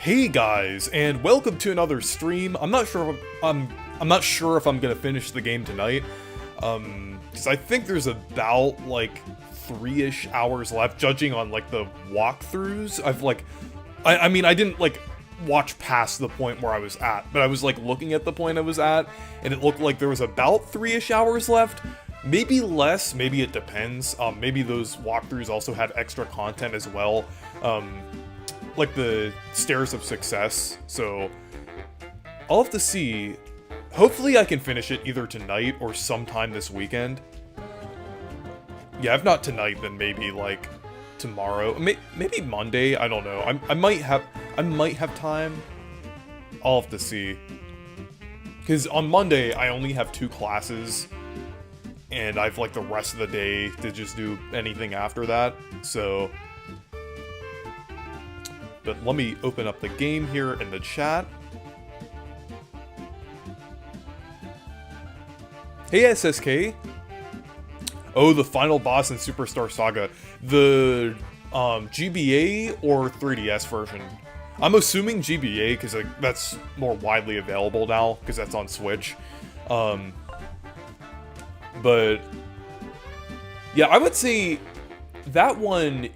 Hey guys, and welcome to another stream. I'm not sure if I'm gonna finish the game tonight. Because I think there's about like 3-ish hours left, judging on like the walkthroughs. I mean I didn't like watch past the point where I was at, but I was like looking at the point I was at, and it looked like there was about 3-ish hours left. Maybe less, maybe it depends. Maybe those walkthroughs also had extra content as well. Like the Stairs of Success, so I'll have to see. Hopefully I can finish it either tonight or sometime this weekend. Yeah, if not tonight, then maybe like tomorrow, maybe Monday. I don't know. I might have time. I'll have to see. Because on Monday I only have 2 classes, and I've like the rest of the day to just do anything after that. So. But let me open up the game here in the chat. Hey SSK! Oh, the final boss in Superstar Saga. The GBA or 3DS version? I'm assuming GBA, because like, that's more widely available now, because that's on Switch. But yeah, I would say that one,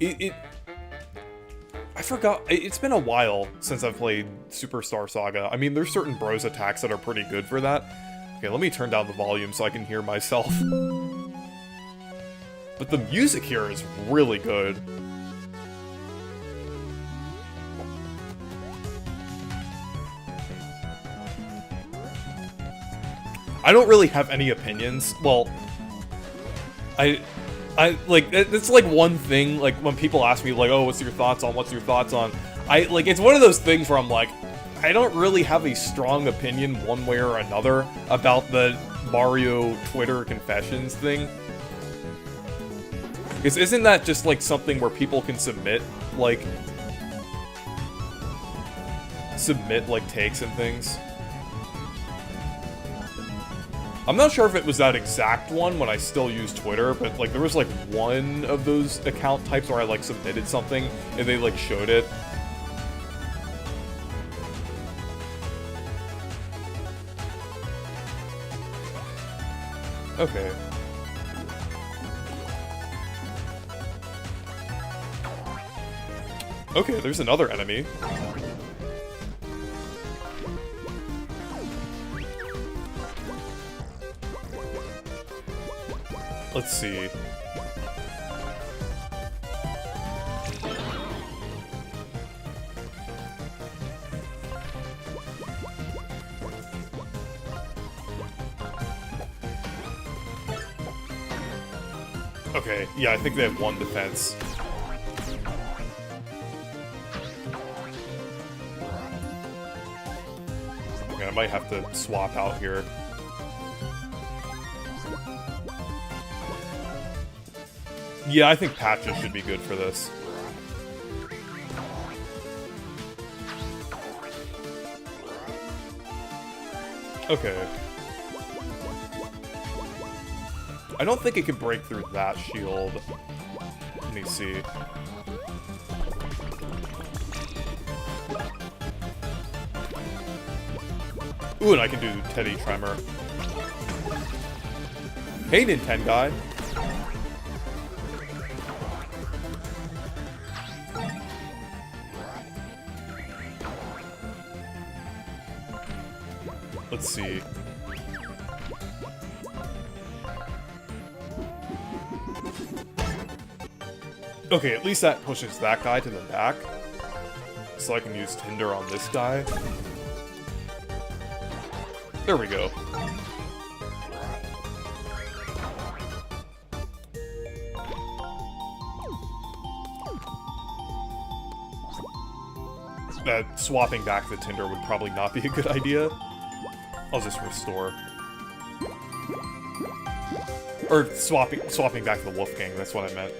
I forgot, it's been a while since I've played Superstar Saga. I mean, there's certain bros attacks that are pretty good for that. Okay, let me turn down the volume so I can hear myself. But the music here is really good. I don't really have any opinions. Well, I like, it's like one thing, like, when people ask me, like, oh, what's your thoughts on, like, it's one of those things where I'm like, I don't really have a strong opinion one way or another about the Mario Twitter confessions thing. Because isn't that just, like, something where people can submit, like, takes and things? I'm not sure if it was that exact one when I still used Twitter, but like there was like one of those account types where I like submitted something and they like showed it. Okay. Okay, there's another enemy. Let's see. Okay, yeah, I think they have 1 defense. Okay, I might have to swap out here. Yeah, I think patches should be good for this. Okay. I don't think it can break through that shield. Let me see. Ooh, and I can do Teddy Tremor. Hey, Nintendo guy. Let's see. Okay, at least that pushes that guy to the back. So I can use Tinder on this guy. There we go. Swapping back the Tinder would probably not be a good idea. I'll just restore. Or swapping back the Wolfgang, that's what I meant.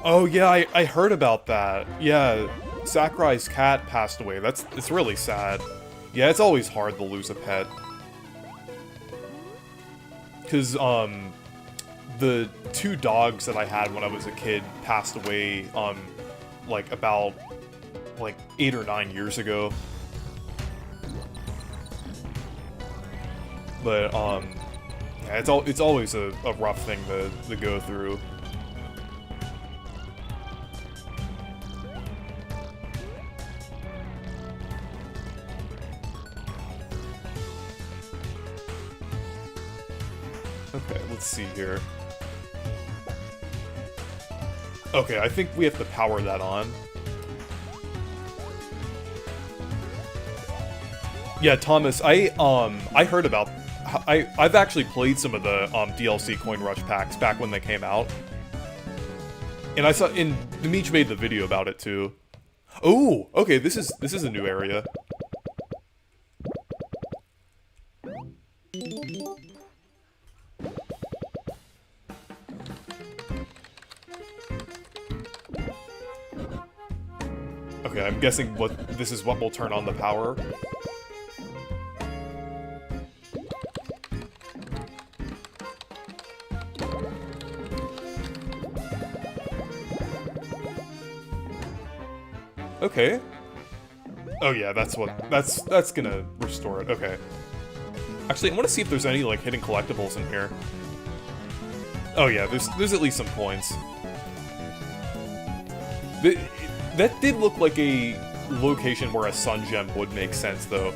Oh yeah, I heard about that. Yeah, Sakurai's cat passed away. It's really sad. Yeah, it's always hard to lose a pet. Because, the 2 dogs that I had when I was a kid passed away, like, about, like, 8 or 9 years ago. But, yeah, it's always a rough thing to go through. Okay, let's see here. Okay, I think we have to power that on. Yeah, Thomas, I heard about... I've actually played some of the DLC Coin Rush packs back when they came out. And I saw... And Dimitri made the video about it, too. Oh, okay, this is a new area. Okay, I'm guessing this is what will turn on the power. Okay. Oh yeah, that's gonna restore it. Okay. Actually, I want to see if there's any like hidden collectibles in here. Oh yeah, there's at least some coins. That did look like a location where a sun gem would make sense, though.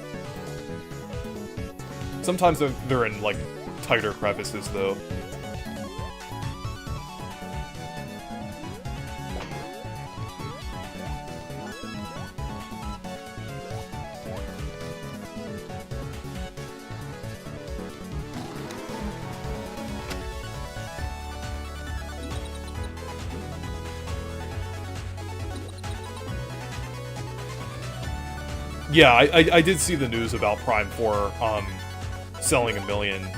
Sometimes they're in like tighter crevices, though. Yeah, I did see the news about Prime 4 selling 1 million.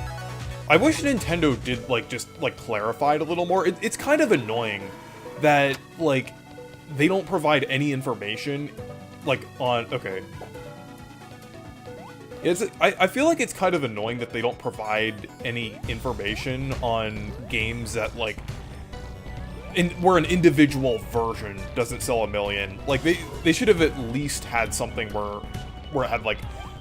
I wish Nintendo did like just like clarify it a little more. It's kind of annoying that like they don't provide any information like on okay. I feel like it's kind of annoying that they don't provide any information on games that like where an individual version doesn't sell 1 million. Like, they should have at least had something where it had, like,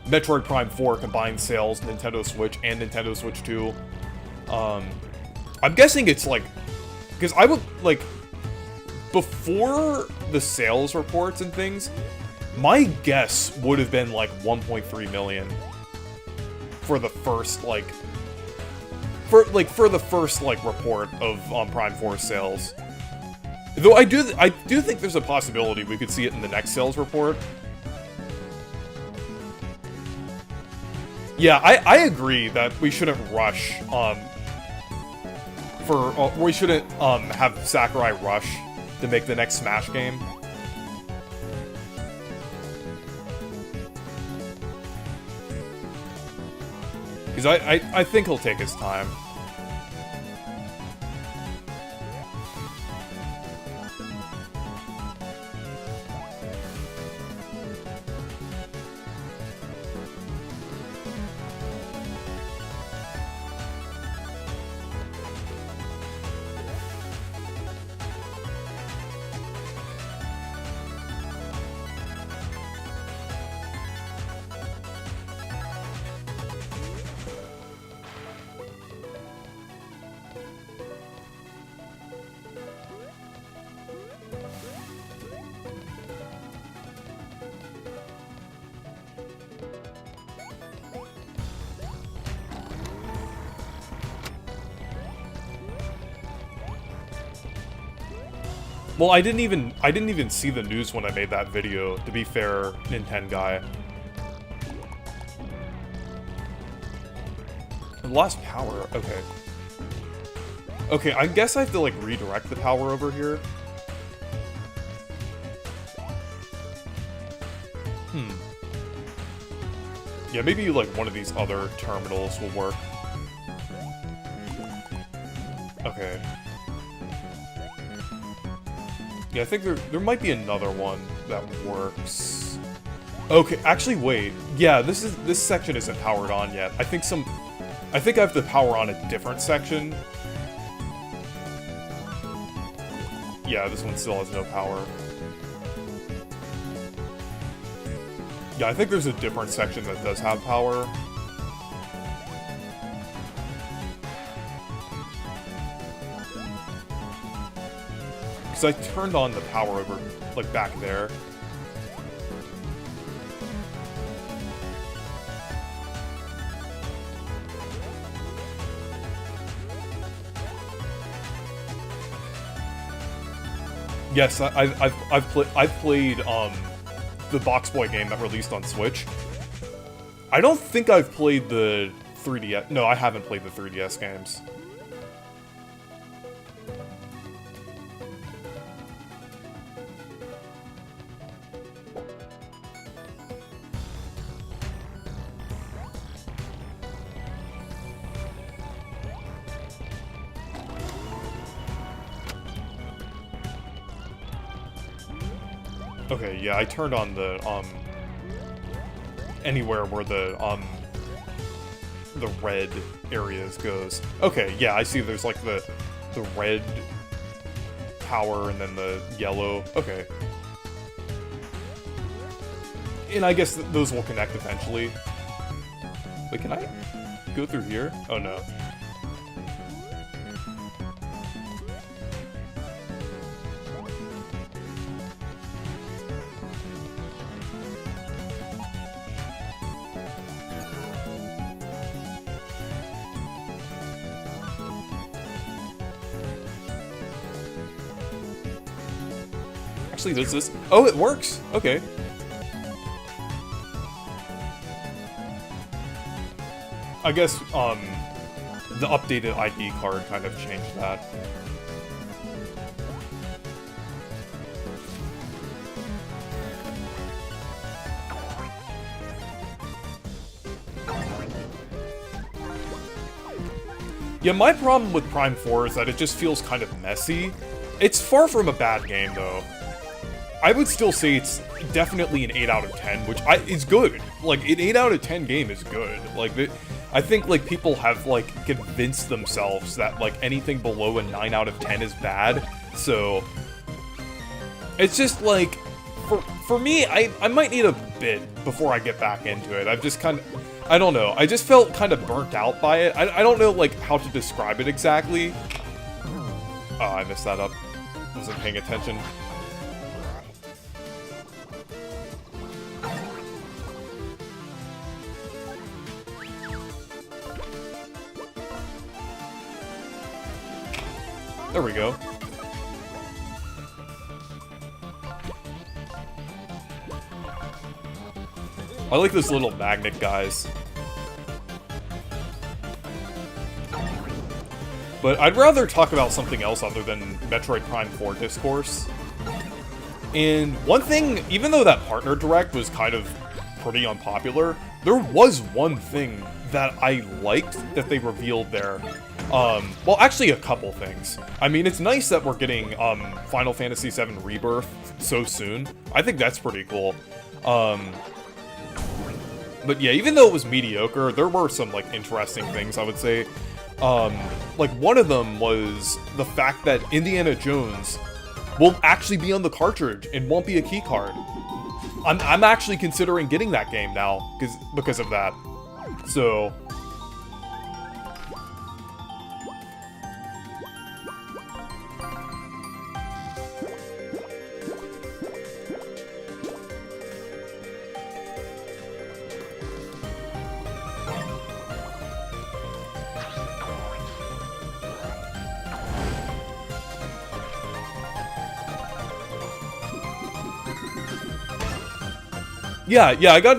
Metroid Prime 4 combined sales, Nintendo Switch, and Nintendo Switch 2. I'm guessing it's, like... Because I would, like... Before the sales reports and things, my guess would have been, like, 1.3 million. For the first, like... For the first, like, report of Prime 4 sales. Though I do think there's a possibility we could see it in the next sales report. Yeah, I agree that we shouldn't rush, we shouldn't, have Sakurai rush to make the next Smash game. Because I think he'll take his time. Well, I didn't even see the news when I made that video, to be fair, Nintendo guy. And lost power, okay. Okay, I guess I have to, like, redirect the power over here. Yeah, maybe, like, one of these other terminals will work. Okay. Yeah, I think there might be another one. that works. Okay, actually, wait. Yeah, this section isn't powered on yet. I think I have to power on a different section. Yeah, this one still has no power. Yeah, I think there's a different section that does have power. Because I turned on the power over, like, back there. Yes, I've played the Box Boy game that released on Switch. I don't think I've played the 3DS. No, I haven't played the 3DS games. Okay, yeah, I turned on the, anywhere where the red areas goes. Okay, yeah, I see there's, like, the red power and then the yellow. Okay. And I guess those will connect eventually. Wait, can I go through here? Oh, no. Actually, does this? Oh, it works! Okay. I guess, the updated ID card kind of changed that. Yeah, my problem with Prime 4 is that it just feels kind of messy. It's far from a bad game, though. I would still say it's definitely an 8 out of 10, which is good. Like, an 8 out of 10 game is good. Like, I think, like, people have, like, convinced themselves that, like, anything below a 9 out of 10 is bad. So, it's just, like, for me, I might need a bit before I get back into it. I've just kind of, I don't know. I just felt kind of burnt out by it. I don't know, like, how to describe it exactly. Oh, I messed that up. Wasn't paying attention. There we go. I like those little magnet guys. But I'd rather talk about something else other than Metroid Prime 4 discourse. And one thing, even though that partner direct was kind of pretty unpopular, there was one thing that I liked that they revealed there. Well, actually a couple things. I mean, it's nice that we're getting, Final Fantasy VII Rebirth so soon. I think that's pretty cool. But yeah, even though it was mediocre, there were some, like, interesting things, I would say. Like, one of them was the fact that Indiana Jones will actually be on the cartridge and won't be a keycard. I'm actually considering getting that game now, because of that. So... Yeah, I got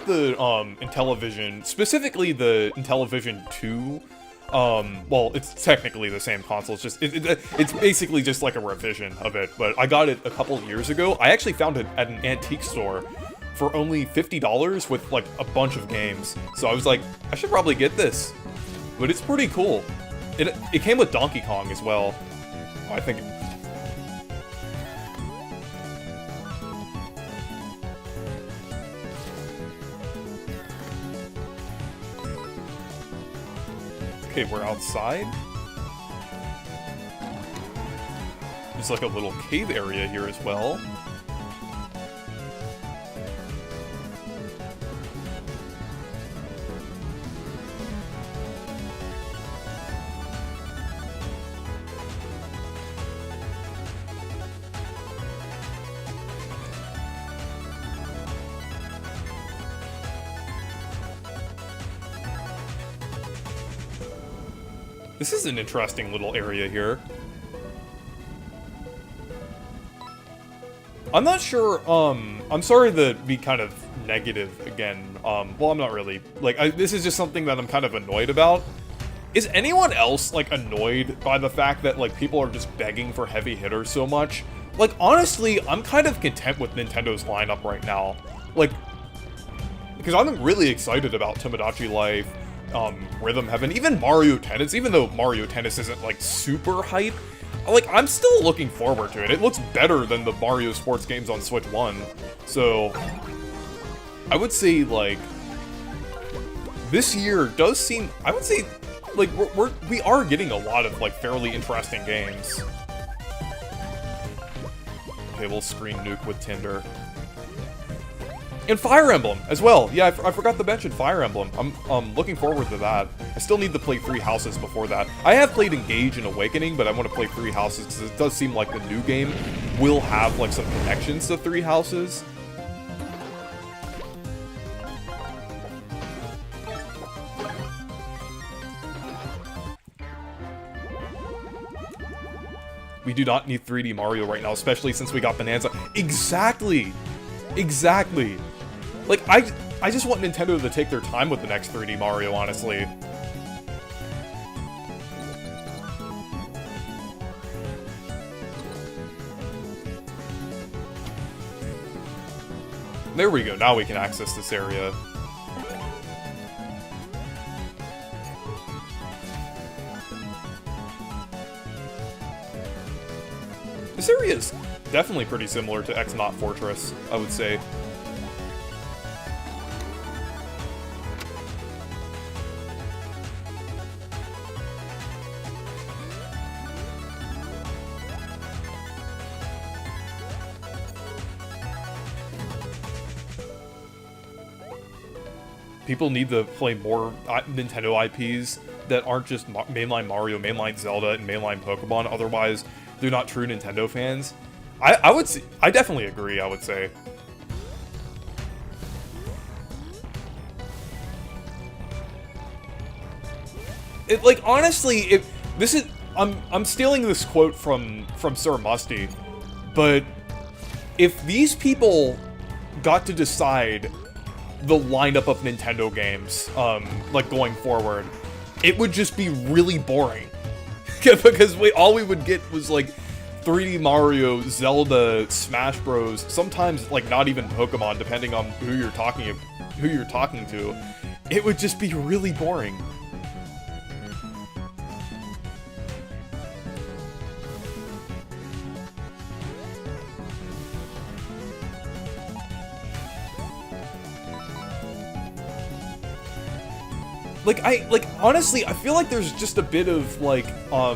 the, Intellivision, specifically the Intellivision 2. Well, it's technically the same console, it's just, it's basically just like a revision of it, but I got it a couple of years ago. I actually found it at an antique store for only $50 with, like, a bunch of games. So I was like, I should probably get this. But it's pretty cool. It came with Donkey Kong as well. I think... Okay, we're outside. There's like a little cave area here as well. This is an interesting little area here. I'm not sure, I'm sorry to be kind of negative again. Well, I'm not really. Like, this is just something that I'm kind of annoyed about. Is anyone else, like, annoyed by the fact that, like, people are just begging for heavy hitters so much? Like, honestly, I'm kind of content with Nintendo's lineup right now. Like, because I'm really excited about Tomodachi Life, Rhythm Heaven, even Mario Tennis, even though Mario Tennis isn't, like, super hype. Like, I'm still looking forward to it. It looks better than the Mario sports games on Switch 1. So, I would say, like, this year does seem, I would say, like, we are getting a lot of, like, fairly interesting games. Okay, we'll screen nuke with Tinder. And Fire Emblem as well. Yeah, I forgot to mention Fire Emblem. I'm looking forward to that. I still need to play 3 Houses before that. I have played Engage and Awakening, but I want to play 3 Houses because it does seem like the new game will have, like, some connections to 3 Houses. We do not need 3D Mario right now, especially since we got Bonanza. Exactly! Exactly! Like, I just want Nintendo to take their time with the next 3D Mario, honestly. There we go, now we can access this area. This area is definitely pretty similar to X-Not Fortress, I would say. People need to play more Nintendo IPs that aren't just mainline Mario, mainline Zelda, and mainline Pokemon. Otherwise, they're not true Nintendo fans. I would say, I definitely agree, I would say. It, like, honestly, if this is, I'm stealing this quote from Sir Musty, but if these people got to decide the lineup of Nintendo games, like, going forward, it would just be really boring. Because all we would get was, like, 3D Mario, Zelda, Smash Bros, sometimes, like, not even Pokemon, depending on who you're talking to. It would just be really boring. Like, honestly, I feel like there's just a bit of, like, I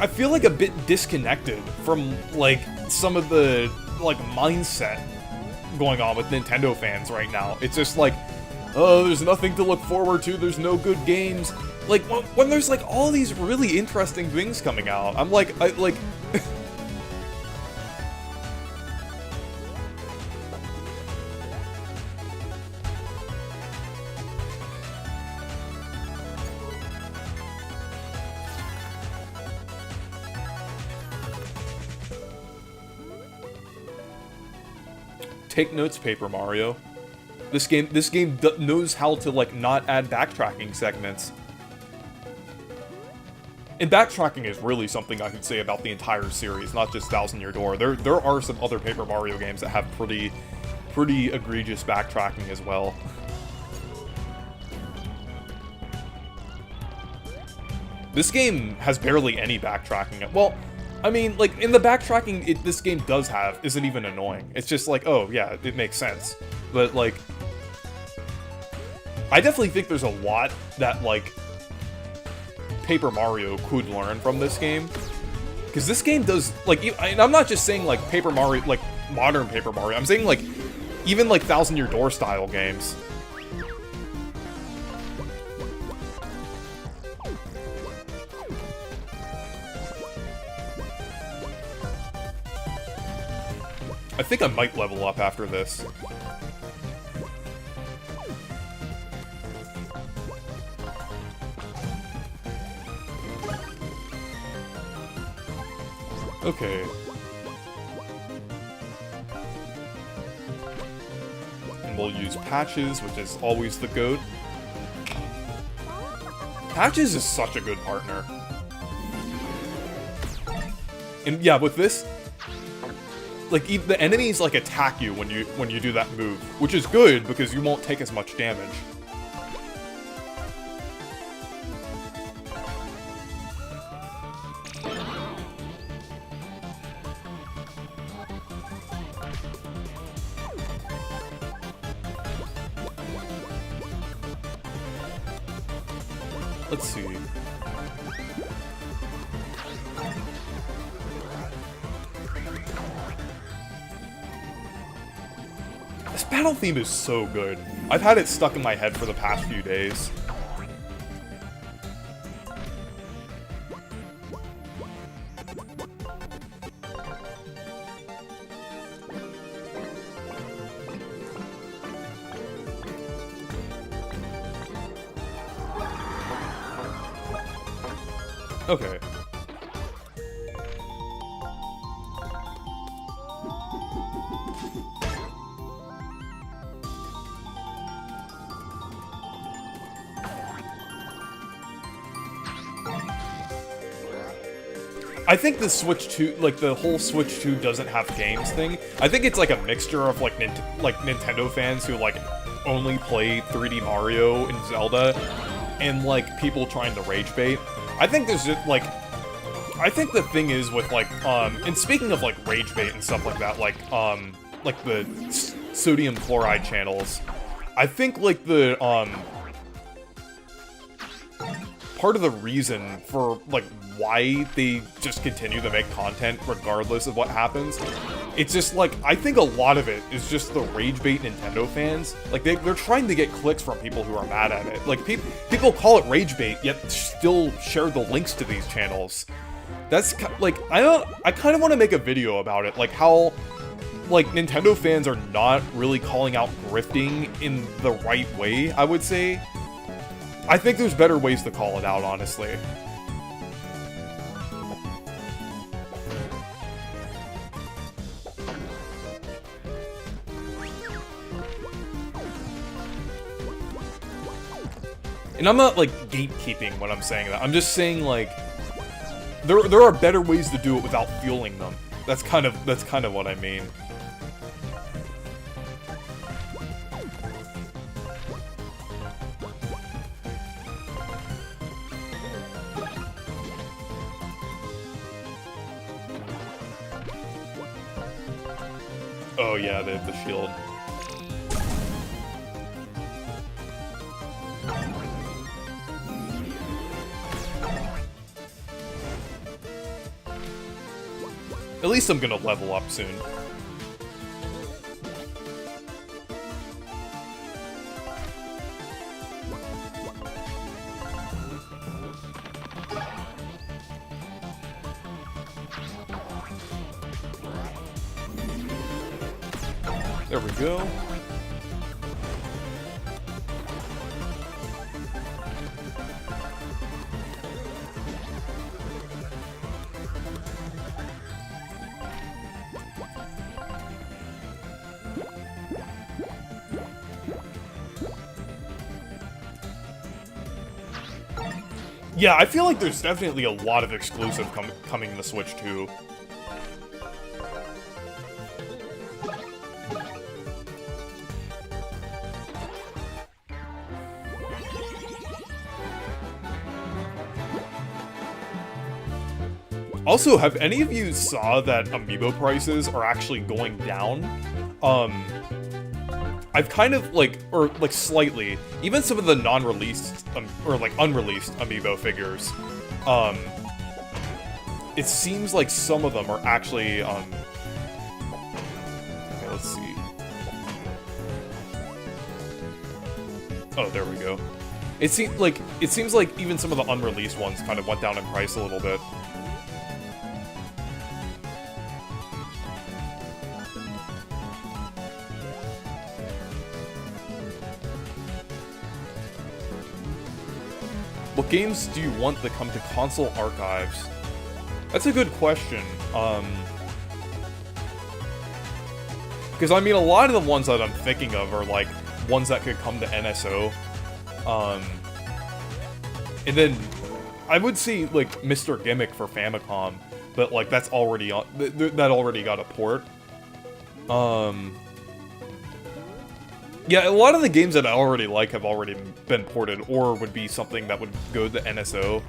feel like a bit disconnected from, like, some of the, like, mindset going on with Nintendo fans right now. It's just like, oh, there's nothing to look forward to, there's no good games. Like, when there's, like, all these really interesting things coming out, I'm like, Take notes, Paper Mario. This game knows how to, like, not add backtracking segments. And backtracking is really something I could say about the entire series, not just Thousand Year Door. There are some other Paper Mario games that have pretty egregious backtracking as well. This game has barely any backtracking. Well, I mean, like, in the backtracking this game does have isn't even annoying. It's just like, oh, yeah, it makes sense. But, like, I definitely think there's a lot that, like, Paper Mario could learn from this game. Because this game does, like, and I'm not just saying, like, Paper Mario, like, modern Paper Mario. I'm saying, like, even, like, Thousand Year Door style games. I think I might level up after this. Okay. And we'll use Patches, which is always the GOAT. Patches is such a good partner. And yeah, with this, like, the enemies, like, attack you when you do that move, which is good because you won't take as much damage. Let's see. This battle theme is so good. I've had it stuck in my head for the past few days. Okay. I think the Switch 2, like, the whole Switch 2 doesn't have games thing. I think it's like a mixture of, like, Nintendo fans who, like, only play 3D Mario and Zelda, and, like, people trying to rage bait. I think there's just, like, I think the thing is with, like, and speaking of, like, rage bait and stuff like that, like the sodium chloride channels, I think, like, the, part of the reason for, like, why they just continue to make content regardless of what happens, it's just, like, I think a lot of it is just the rage bait Nintendo fans. Like, they're trying to get clicks from people who are mad at it. Like, people call it rage bait, yet still share the links to these channels. That's, like, I kind of want to make a video about it, like, how, like, Nintendo fans are not really calling out grifting in the right way, I would say. I think there's better ways to call it out, honestly. And I'm not, like, gatekeeping when I'm saying that. I'm just saying, like, there are better ways to do it without fueling them. That's kind of what I mean. Oh yeah, they have the shield. At least I'm gonna level up soon. There we go. Yeah, I feel like there's definitely a lot of exclusive coming to Switch 2. Also, have any of you saw that amiibo prices are actually going down? I've kind of like, or like slightly, even some of the non-released or like unreleased amiibo figures, it seems like some of them are actually okay, let's see. Oh, there we go. It seems like even some of the unreleased ones kind of went down in price a little bit. What games do you want that come to console archives? That's a good question. Because I mean, a lot of the ones that I'm thinking of are like ones that could come to NSO. And then I would say like Mr. Gimmick for Famicom, but like that's already on. That already got a port. Yeah, a lot of the games that I already like have already been ported, or would be something that would go to NSO.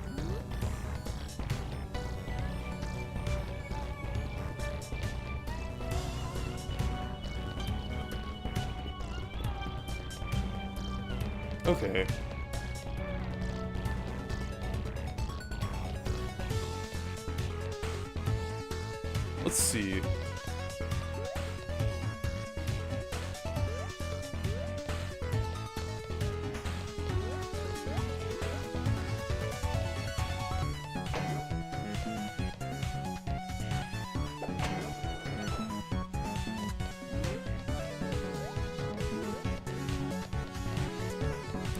Okay. Let's see.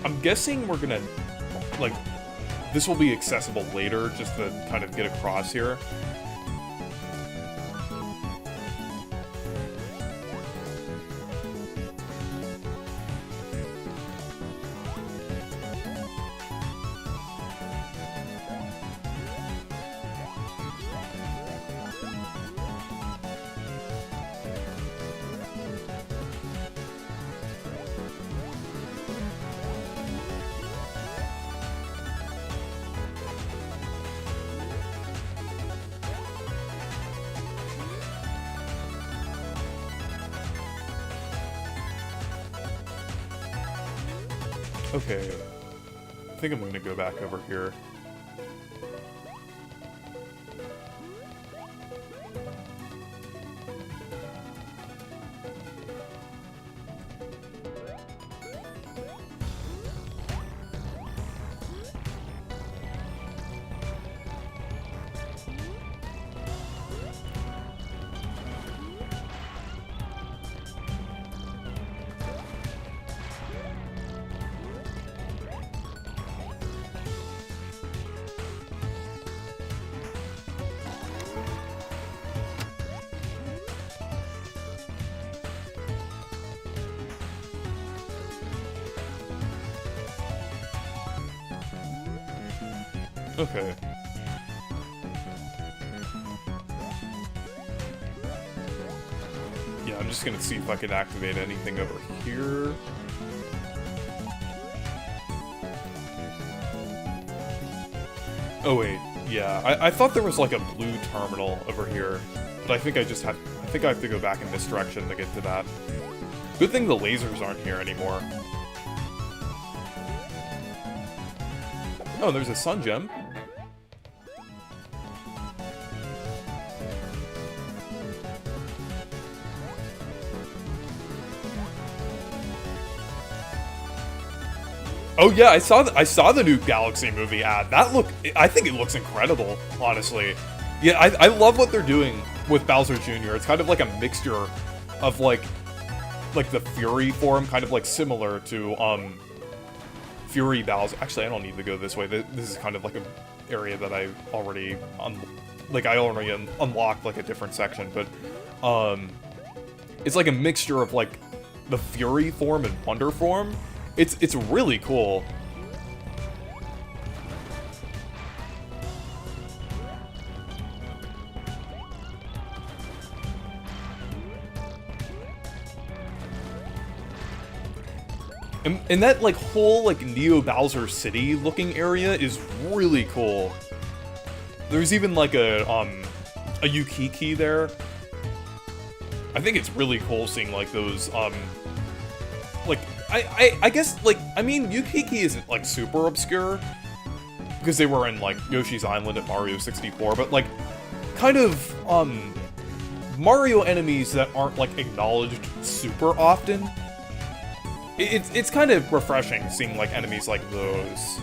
I'm guessing we're gonna, like, this will be accessible later, just to kind of get across here. Okay, I think I'm gonna go back over here. Okay. Yeah, I'm just gonna see if I can activate anything over here. Oh wait, yeah, I thought there was like a blue terminal over here, but I think I have to go back in this direction to get to that. Good thing the lasers aren't here anymore. Oh, there's a sun gem. Oh yeah, I saw the new Galaxy movie ad. I think it looks incredible, honestly. Yeah, I love what they're doing with Bowser Jr. It's kind of like a mixture of like the Fury form, kind of like similar to Fury Bowser. Actually, I don't need to go this way. This is kind of like an area that I already unlocked like a different section, but it's like a mixture of like the Fury form and Wonder form. It's really cool. And that like whole like Neo Bowser City looking area is really cool. There's even like a Yukiki there. I think it's really cool seeing like those like, I guess, like, I mean, Yukiki isn't, like, super obscure, because they were in, like, Yoshi's Island and Mario 64, but, like, kind of, Mario enemies that aren't, like, acknowledged super often. It's kind of refreshing seeing, like, enemies like those.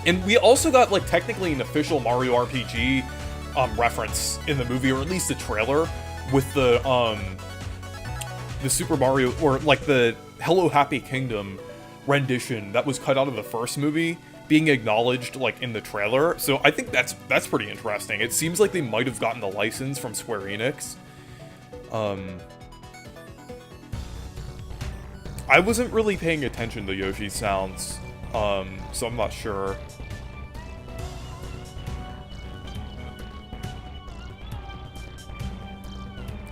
And we also got, like, technically an official Mario RPG reference in the movie, or at least the trailer, with the Super Mario, or, like, the Hello Happy Kingdom rendition that was cut out of the first movie being acknowledged, like, in the trailer. So I think that's pretty interesting. It seems like they might have gotten the license from Square Enix. I wasn't really paying attention to Yoshi's sounds, so I'm not sure.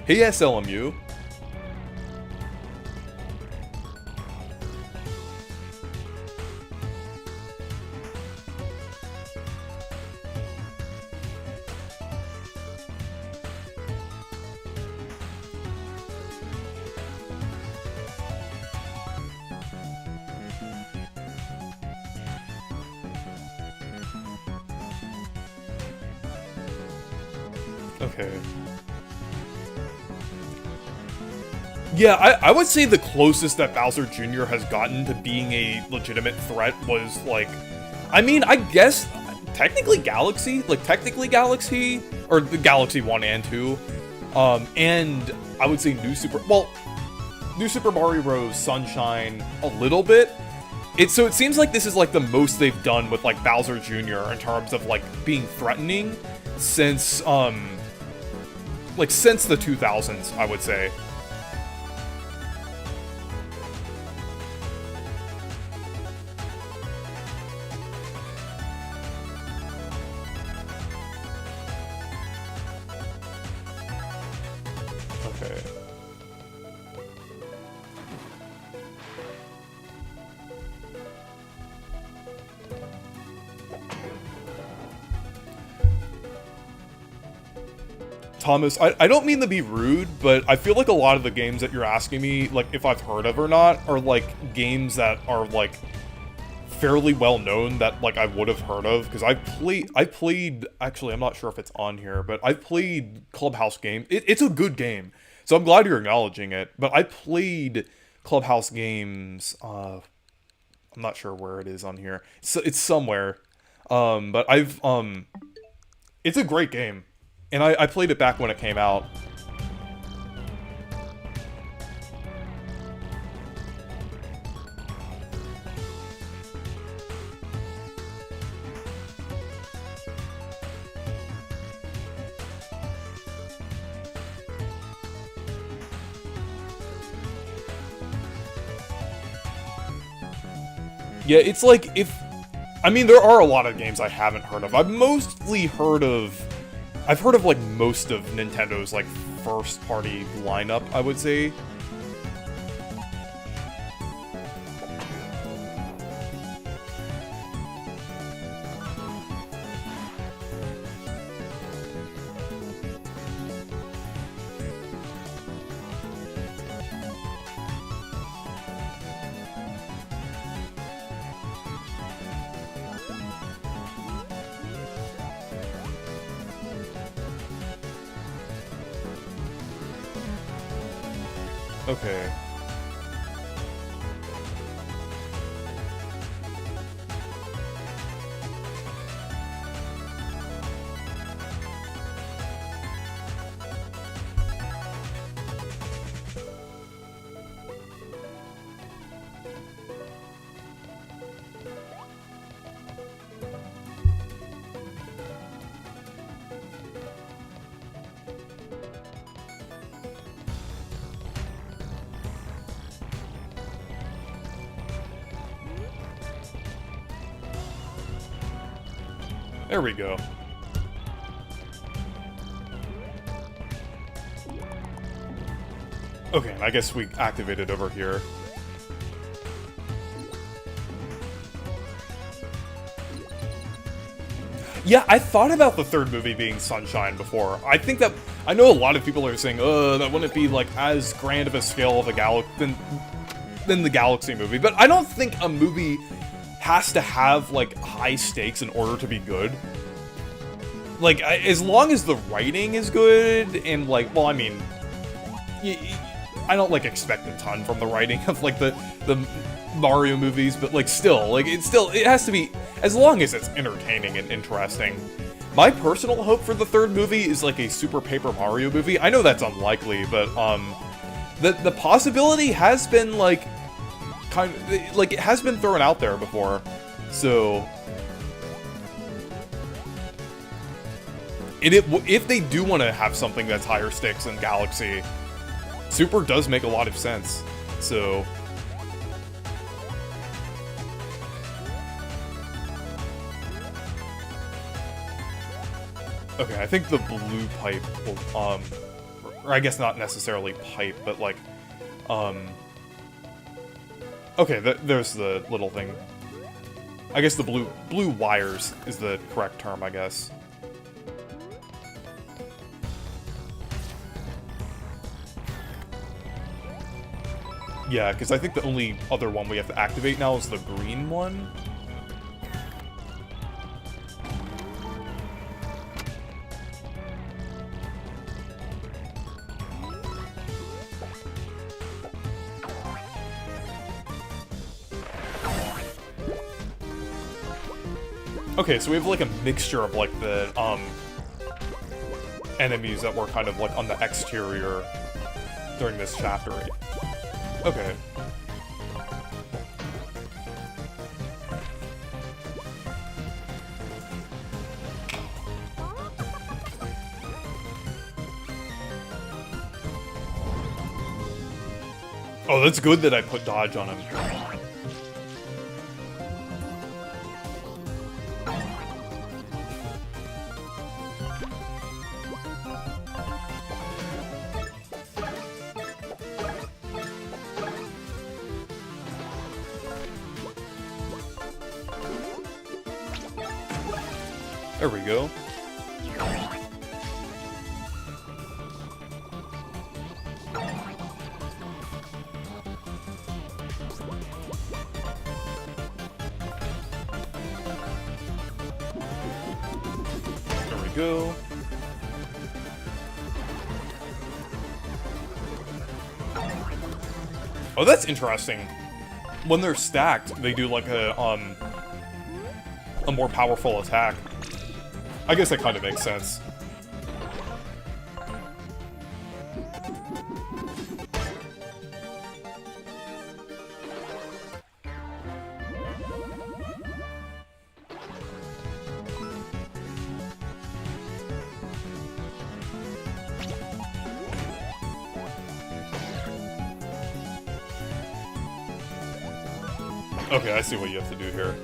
Hey, SLMU. Okay. Yeah, I would say the closest that Bowser Jr. has gotten to being a legitimate threat was, like, I mean, I guess, technically Galaxy, or the Galaxy 1 and 2, and I would say New Super Mario Bros. Sunshine a little bit. So it seems like this is, like, the most they've done with, like, Bowser Jr. in terms of, like, being threatening since, since the 2000s, I would say. Okay. Thomas, I don't mean to be rude, but I feel like a lot of the games that you're asking me, like, if I've heard of or not, are, like, games that are, like, fairly well known that, like, I would have heard of, because I played, actually, I'm not sure if it's on here, but I played Clubhouse Games. It's a good game, so I'm glad you're acknowledging it, but I played Clubhouse Games, I'm not sure where it is on here. It's somewhere, but it's a great game. And I played it back when it came out. Yeah, it's like, I mean, there are a lot of games I haven't heard of. I've heard of, like, most of Nintendo's, like, first-party lineup, I would say. Okay. There we go. Okay, I guess we activated over here. Yeah, I thought about the third movie being Sunshine before. I think that... I know a lot of people are saying, that wouldn't be, like, as grand of a scale of a than the Galaxy movie. But I don't think a movie has to have, like, high stakes in order to be good. Like, as long as the writing is good, and, like, well, I mean... I don't, like, expect a ton from the writing of, like, the Mario movies, but, like, still, like, it has to be, as long as it's entertaining and interesting. My personal hope for the third movie is, like, a Super Paper Mario movie. I know that's unlikely, but, the possibility has been, like, kind of, like, it has been thrown out there before, so... And if they do want to have something that's higher stakes than Galaxy, Super does make a lot of sense, so... Okay, I think the blue pipe will, or I guess not necessarily pipe, but like, okay, there's the little thing. I guess the blue wires is the correct term, I guess. Yeah, because I think the only other one we have to activate now is the green one. Okay, so we have like a mixture of like the enemies that were kind of like on the exterior during this chapter. Okay. Oh, that's good that I put dodge on him. There we go. There we go. Oh, that's interesting. When they're stacked, they do like a more powerful attack. I guess that kind of makes sense. Okay, I see what you have to do here.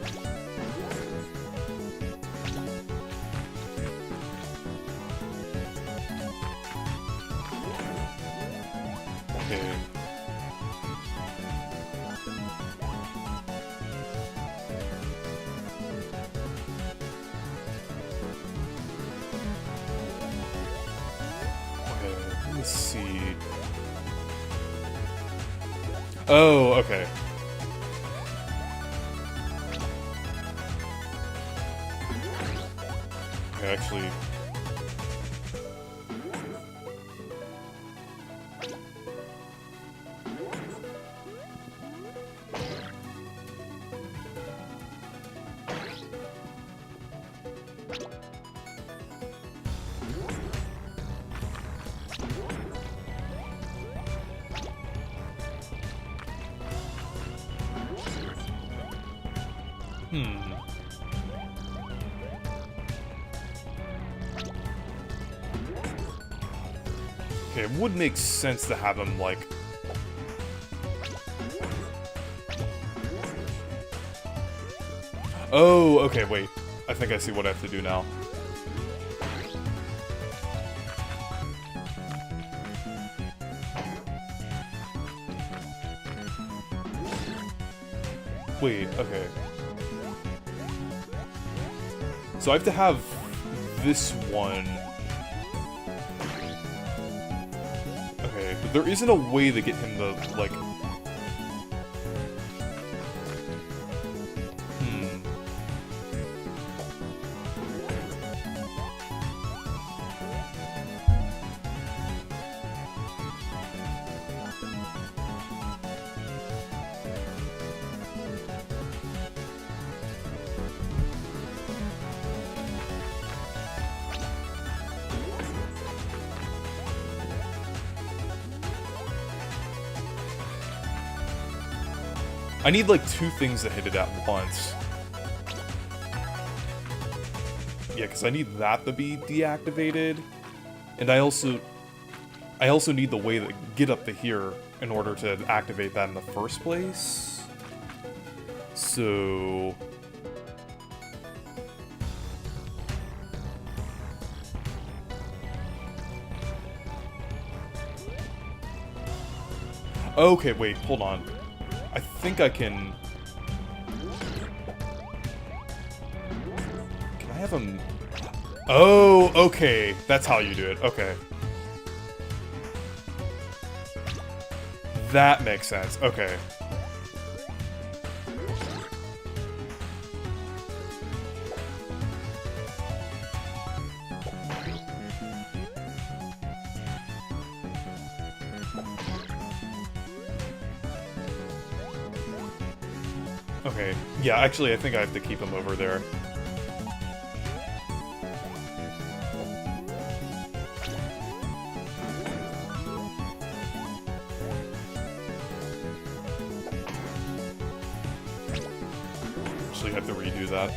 Okay. Okay, let me see. Oh, okay. Okay, actually... Okay, it would make sense to have him, like... Oh, okay, wait. I think I see what I have to do now. Wait, okay. So I have to have this one. Okay, but there isn't a way to get him to, like... I need, like, 2 things to hit it at once. Yeah, because I need that to be deactivated. And I also need the way to get up to here in order to activate that in the first place. So... Okay, wait, hold on. I think I can... Can I have him... Oh, okay. That's how you do it. Okay. That makes sense. Okay. Okay, yeah, actually, I think I have to keep him over there. Actually, I have to redo that.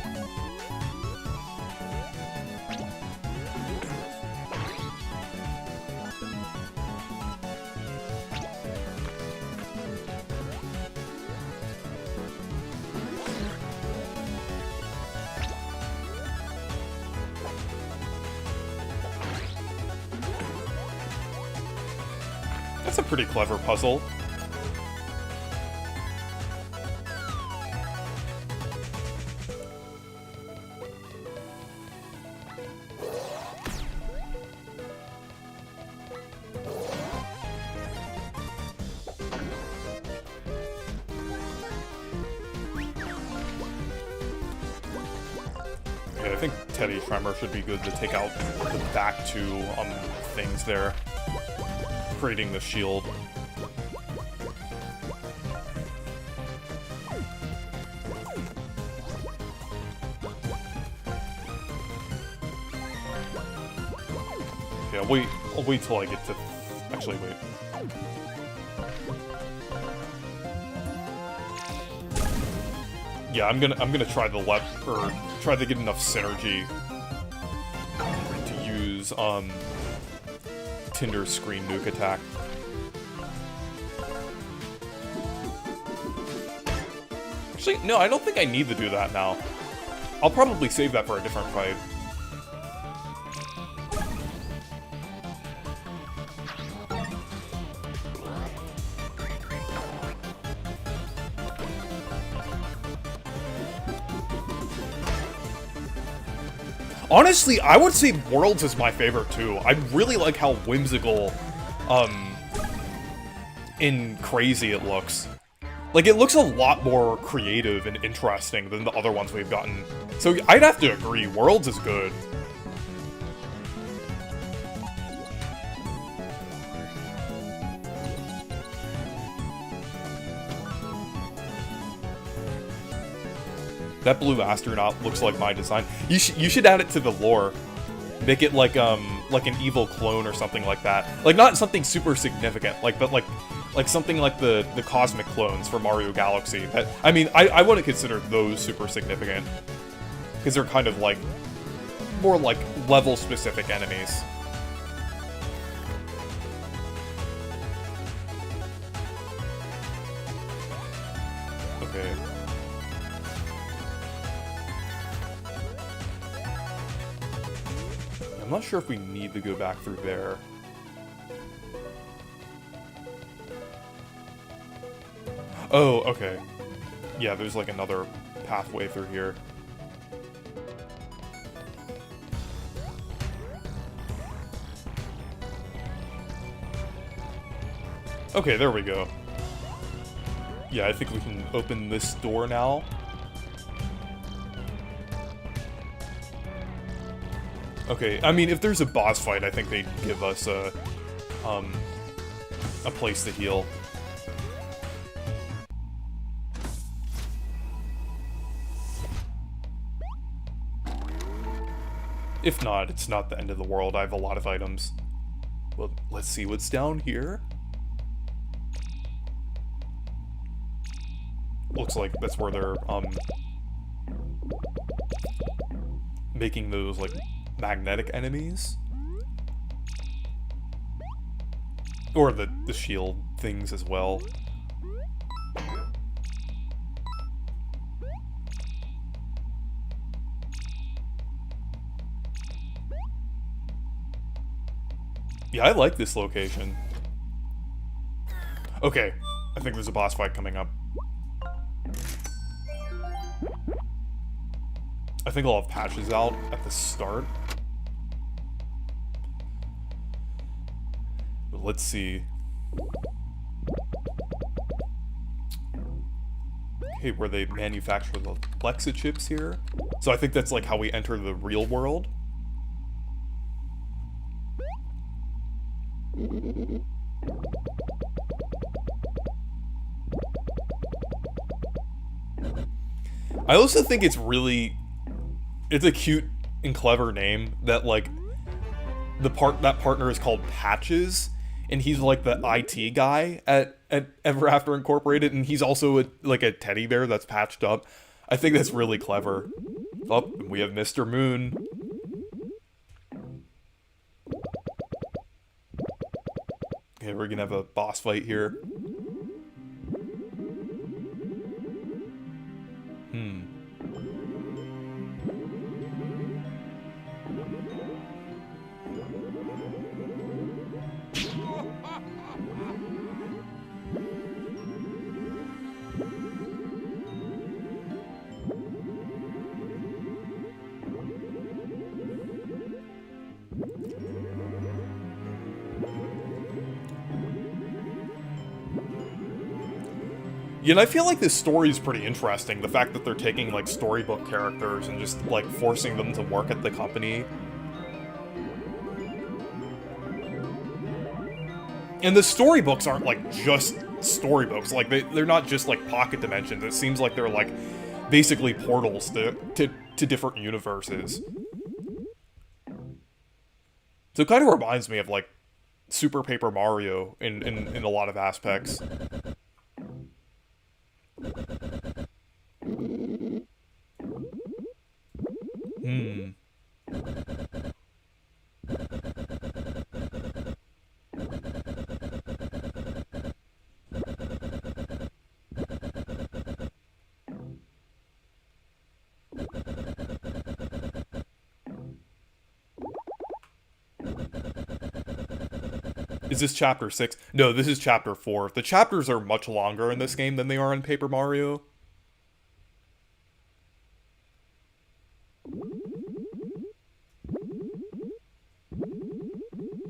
That's a pretty clever puzzle. Okay, I think Teddy Tremor should be good to take out the back 2 things there. Creating the shield. Okay, I'll wait till I get to... Actually, wait. Yeah, I'm gonna try the left, or try to get enough synergy to use, Tinder screen nuke attack. Actually, no, I don't think I need to do that now. I'll probably save that for a different fight. Honestly, I would say Worlds is my favorite too. I really like how whimsical, and crazy it looks. Like, it looks a lot more creative and interesting than the other ones we've gotten. So I'd have to agree, Worlds is good. That blue astronaut looks like my design. You should add it to the lore. Make it like an evil clone or something like that. Like, not something super significant, but something like the cosmic clones for Mario Galaxy. I mean, I wouldn't consider those super significant, because they're kind of like more like level specific enemies. Okay. I'm not sure if we need to go back through there. Oh, okay. Yeah, there's like another pathway through here. Okay, there we go. Yeah, I think we can open this door now. Okay, I mean, if there's a boss fight, I think they'd give us a place to heal. If not, it's not the end of the world. I have a lot of items. Well, let's see what's down here. Looks like that's where they're, making those, like, magnetic enemies. Or the shield things as well. Yeah, I like this location. Okay, I think there's a boss fight coming up. I think I'll have patches out at the start. But let's see. Okay, where they manufacture the Lexa chips here. So I think that's like how we enter the real world. I also think it's a cute and clever name that, like, that partner is called Patches, and he's like the IT guy at Ever After Incorporated, and he's also like a teddy bear that's patched up. I think that's really clever. Oh, we have Mr. Moon. Okay, we're gonna have a boss fight here. Yeah, and I feel like this story is pretty interesting. The fact that they're taking, like, storybook characters and just, like, forcing them to work at the company. And the storybooks aren't, like, just storybooks. Like, they're not just, like, pocket dimensions. It seems like they're, like, basically portals to different universes. So it kind of reminds me of, like, Super Paper Mario in a lot of aspects. Is this chapter 6? No, this is chapter 4. The chapters are much longer in this game than they are in Paper Mario.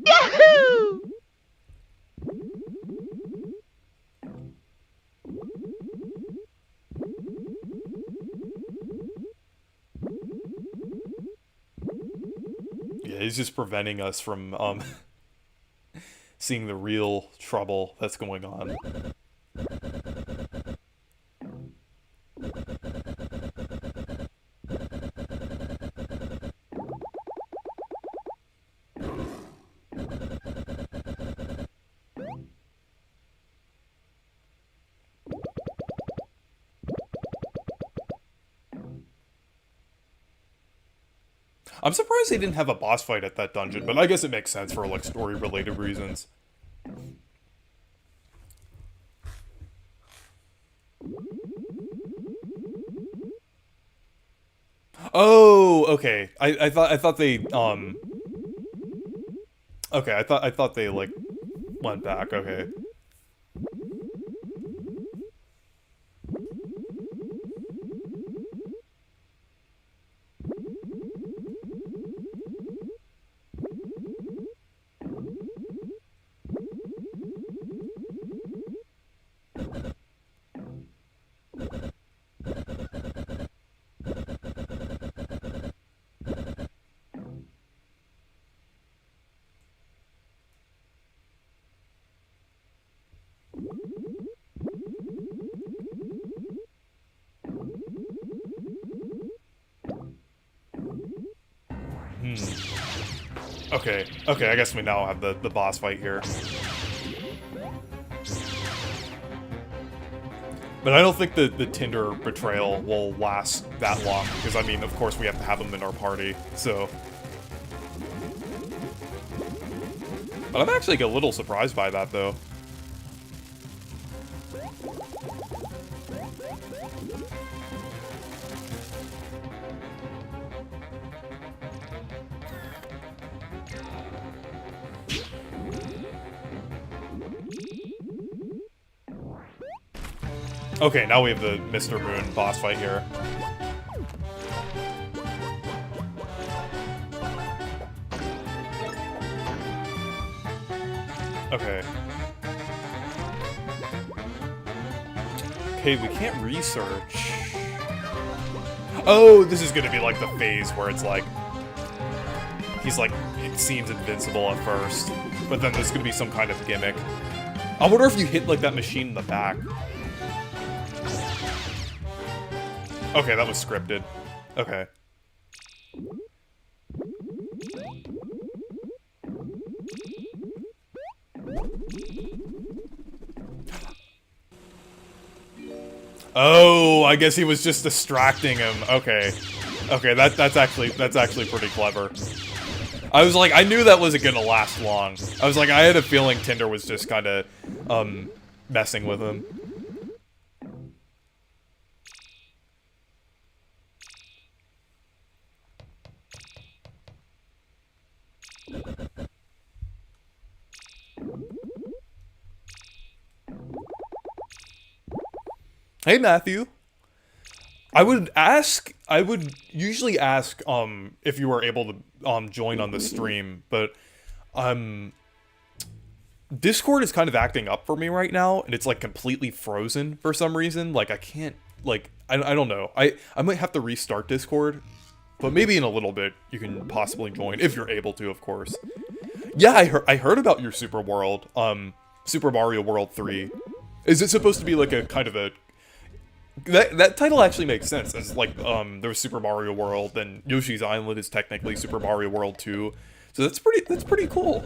Yahoo! Yeah, he's just preventing us from, seeing the real trouble that's going on. I'm surprised they didn't have a boss fight at that dungeon, but I guess it makes sense for, like, story-related reasons. Oh, okay. I thought they, Okay, I thought they, like, went back. Okay. Okay, okay, I guess we now have the boss fight here. But I don't think the Tinder betrayal will last that long, because, I mean, of course we have to have him in our party, so... But I'm actually a little surprised by that, though. Okay, now we have the Mr. Moon boss fight here. Okay. Okay, we can't research. Oh, this is gonna be like the phase where it's like... He's like, it seems invincible at first, but then there's gonna be some kind of gimmick. I wonder if you hit like that machine in the back. Okay, that was scripted. Okay. Oh, I guess he was just distracting him. Okay. Okay, that's actually pretty clever. I was like, I knew that wasn't gonna last long. I was like, I had a feeling Tinder was just kinda, messing with him. Hey, Matthew. I would usually ask, if you were able to, join on the stream, but, Discord is kind of acting up for me right now, and it's, like, completely frozen for some reason. Like, I can't, like, I don't know. I might have to restart Discord, but maybe in a little bit you can possibly join, if you're able to, of course. Yeah, I heard about your Super World, Super Mario World 3. Is it supposed to be, like, a kind of a... That title actually makes sense, as, like, there's Super Mario World, and Yoshi's Island is technically Super Mario World 2. So that's pretty cool.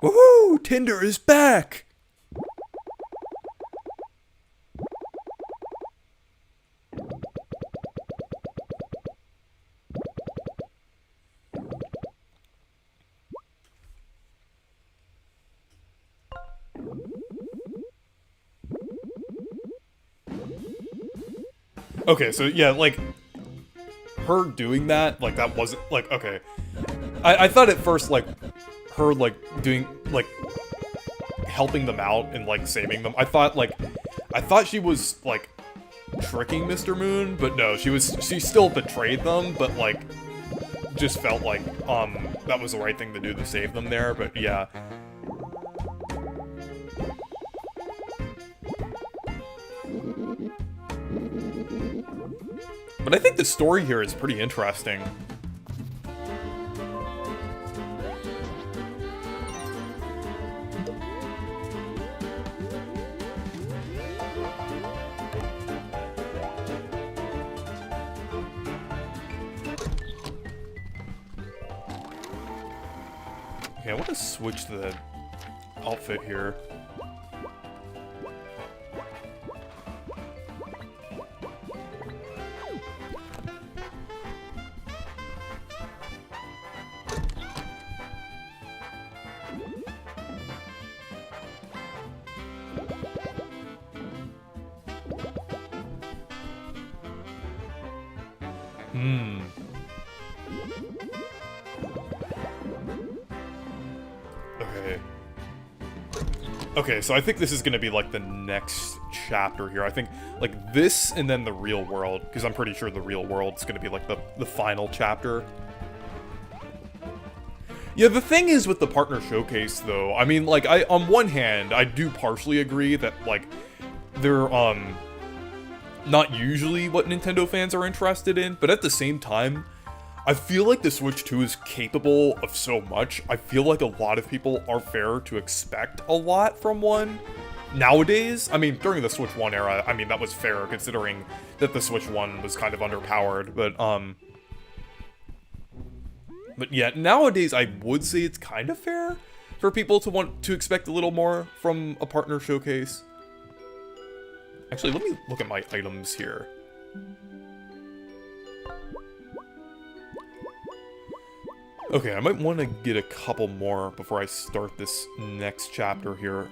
Woohoo! Tinder is back! Okay, so yeah, like, her doing that, like, that wasn't, like, okay. I thought at first, like, her, like, doing, like, helping them out and, like, saving them, I thought she was, like, tricking Mr. Moon, but no, she still betrayed them, but, like, just felt like, that was the right thing to do to save them there, but yeah. But I think the story here is pretty interesting. Okay, I want to switch the outfit here. Okay. Okay, so I think this is gonna be like the next chapter here. I think like this and then the real world, because I'm pretty sure the real world's gonna be like the final chapter. Yeah, the thing is with the partner showcase though, I mean like on one hand, I do partially agree that like they're not usually what Nintendo fans are interested in, but at the same time, I feel like the Switch 2 is capable of so much. I feel like a lot of people are fair to expect a lot from one. Nowadays, I mean, during the Switch 1 era, I mean, that was fair considering that the Switch 1 was kind of underpowered, but yeah, nowadays I would say it's kind of fair for people to want to expect a little more from a partner showcase. Actually, let me look at my items here. Okay, I might want to get a couple more before I start this next chapter here.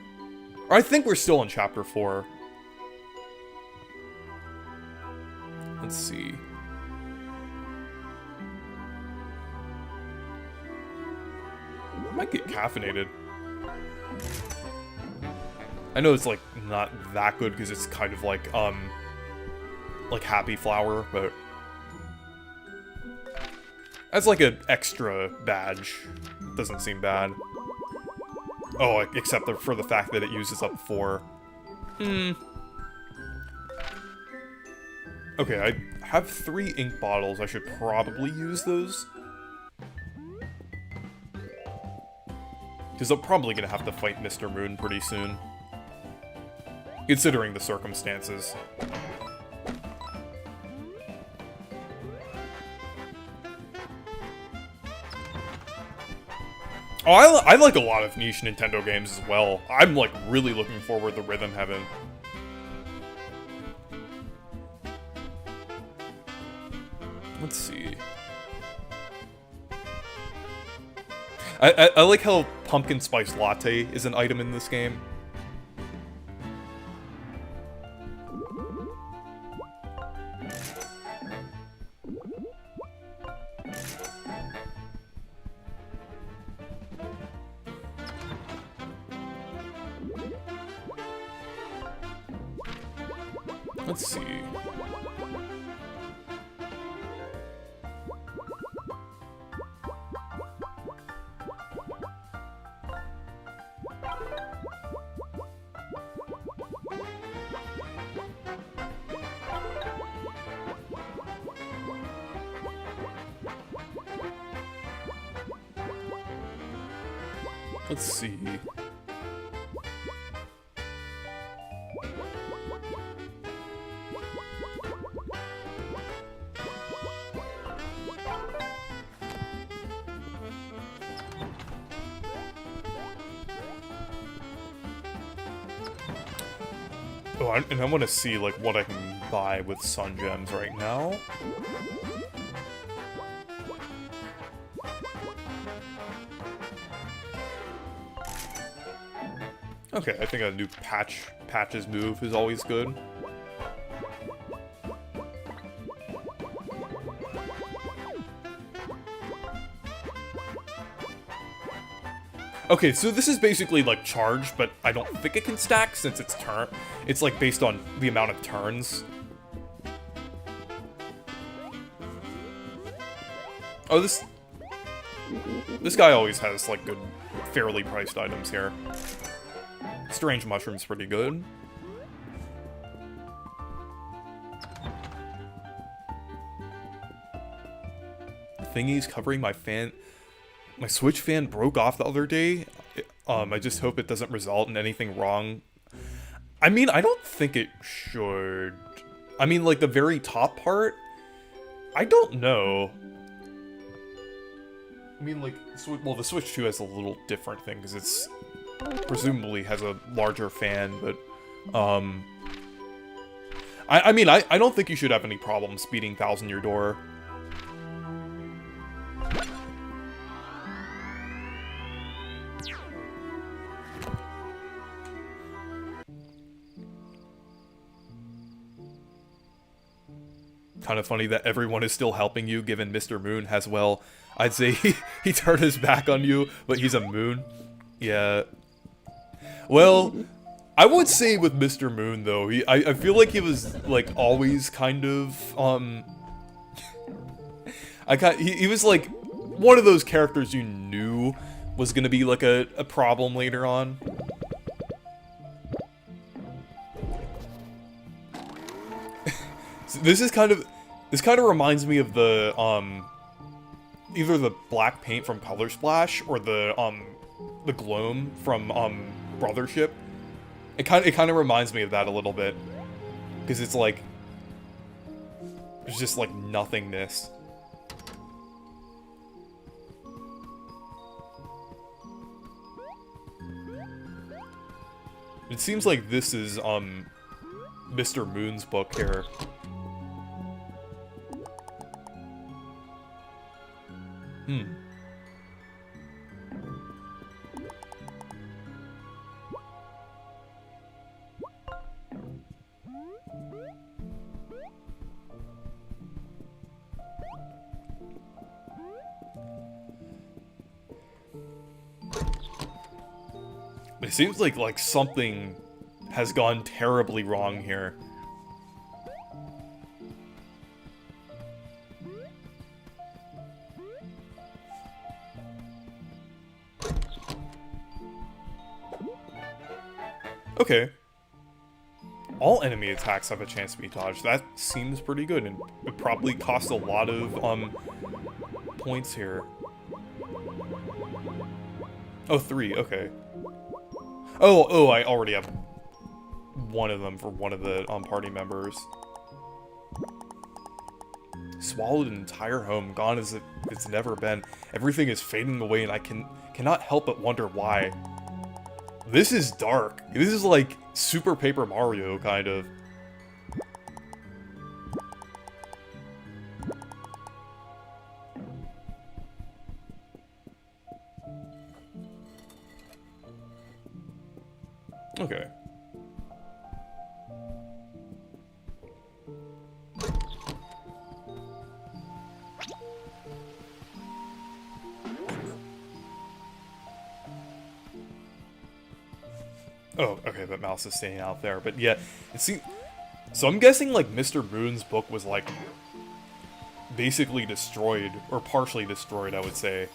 Or I think we're still in chapter 4. Let's see. I might get caffeinated. I know it's like not that good because it's kind of like Happy Flower, but as like an extra badge, doesn't seem bad. Oh, except for the fact that it uses up 4. Okay, I have 3 ink bottles. I should probably use those. Because I'm probably gonna have to fight Mr. Moon pretty soon. Considering the circumstances. Oh, I like a lot of niche Nintendo games as well. I'm like really looking forward to Rhythm Heaven. Let's see. I like how pumpkin spice latte is an item in this game. Let's see. Let's see. Oh, and I want to see like what I can buy with Sun Gems right now. Okay, I think a new patches move is always good. Okay, so this is basically like charge, but I don't think it can stack since it's it's like based on the amount of turns. Oh, this guy always has like good, fairly priced items here. Strange Mushroom's pretty good. Thingies covering my Switch fan broke off the other day. I just hope it doesn't result in anything wrong. I mean, I don't think it should. I mean, like the very top part? I don't know. I mean, like, well, the Switch 2 has a little different thing, because it's presumably has a larger fan, but, I mean, I don't think you should have any problem speeding Thousand Year Door. Kind of funny that everyone is still helping you, given Mr. Moon has, well, I'd say he turned his back on you, but he's a moon. Yeah. Well, I would say with Mr. Moon, though, I feel like he was, like, always kind of, he was, like, one of those characters you knew was gonna be, like, a problem later on. So this kind of reminds me of the, either the black paint from Color Splash or the gloam from, Brothership. It kind of reminds me of that a little bit. Because it's like, there's just like nothingness. It seems like this is, Mr. Moon's book here. It seems like something has gone terribly wrong here. Okay. All enemy attacks have a chance to be dodged. That seems pretty good, and it probably costs a lot of, points here. Oh, 3, okay. Oh, I already have one of them for one of the, party members. Swallowed an entire home, gone as if it's never been. Everything is fading away, and I cannot help but wonder why. This is dark. This is like Super Paper Mario, kind of. Okay. Oh, okay, that mouse is staying out there, but yeah, so I'm guessing, like, Mr. Moon's book was, like, basically destroyed, or partially destroyed, I would say.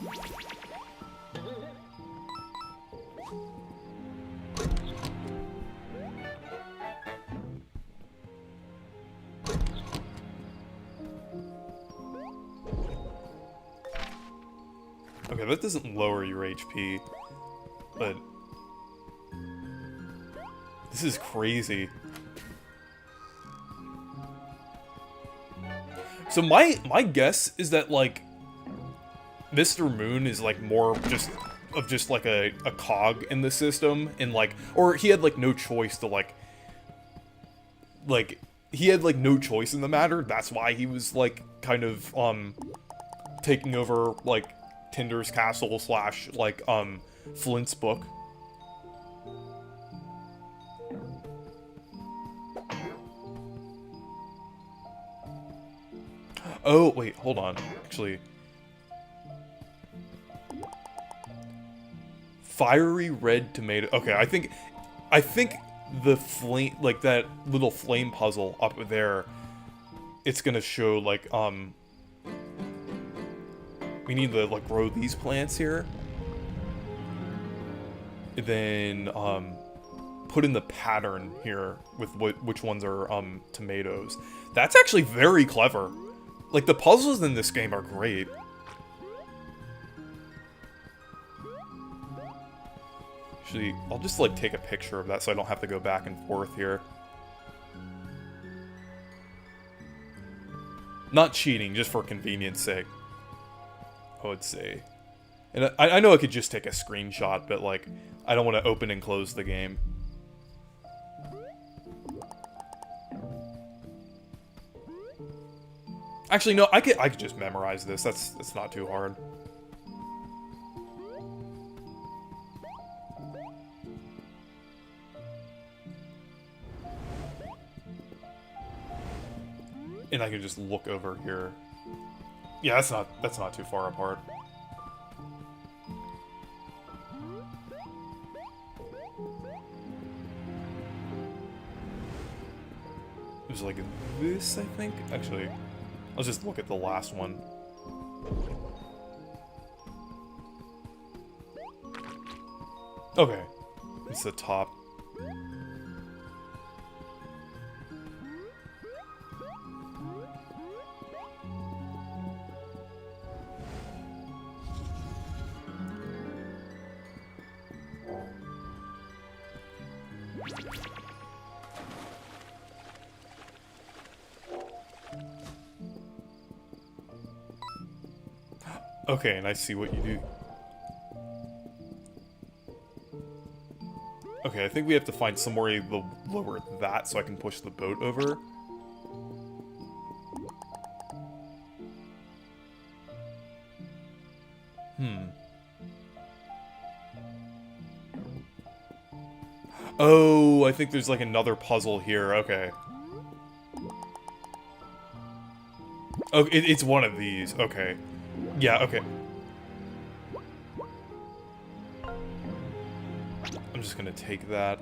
Okay, that doesn't lower your HP, but this is crazy. So my guess is that, like, Mr. Moon is, like, more just like a cog in the system, and, like, or he had, like, no choice to, like, he had, like, no choice in the matter. That's why he was, like, kind of, taking over, like, Tinder's castle / like, Flint's book. Oh, wait, hold on. Actually, fiery red tomato. Okay, I think the flame, like that little flame puzzle up there, it's gonna show, like, we need to, like, grow these plants here. And then, put in the pattern here with which ones are, tomatoes. That's actually very clever. Like, the puzzles in this game are great. Actually, I'll just, like, take a picture of that so I don't have to go back and forth here. Not cheating, just for convenience sake, I would say. And I know I could just take a screenshot, but, like, I don't want to open and close the game. Actually, no, I could just memorize this. That's not too hard. And I can just look over here. Yeah, that's not too far apart. It was like this, I think. Actually, let's just look at the last one. Okay, it's the top. Okay, and I see what you do. Okay, I think we have to find somewhere to lower that so I can push the boat over. Oh, I think there's like another puzzle here. Okay. Oh, it's one of these. Okay. Yeah, okay. I'm just gonna take that.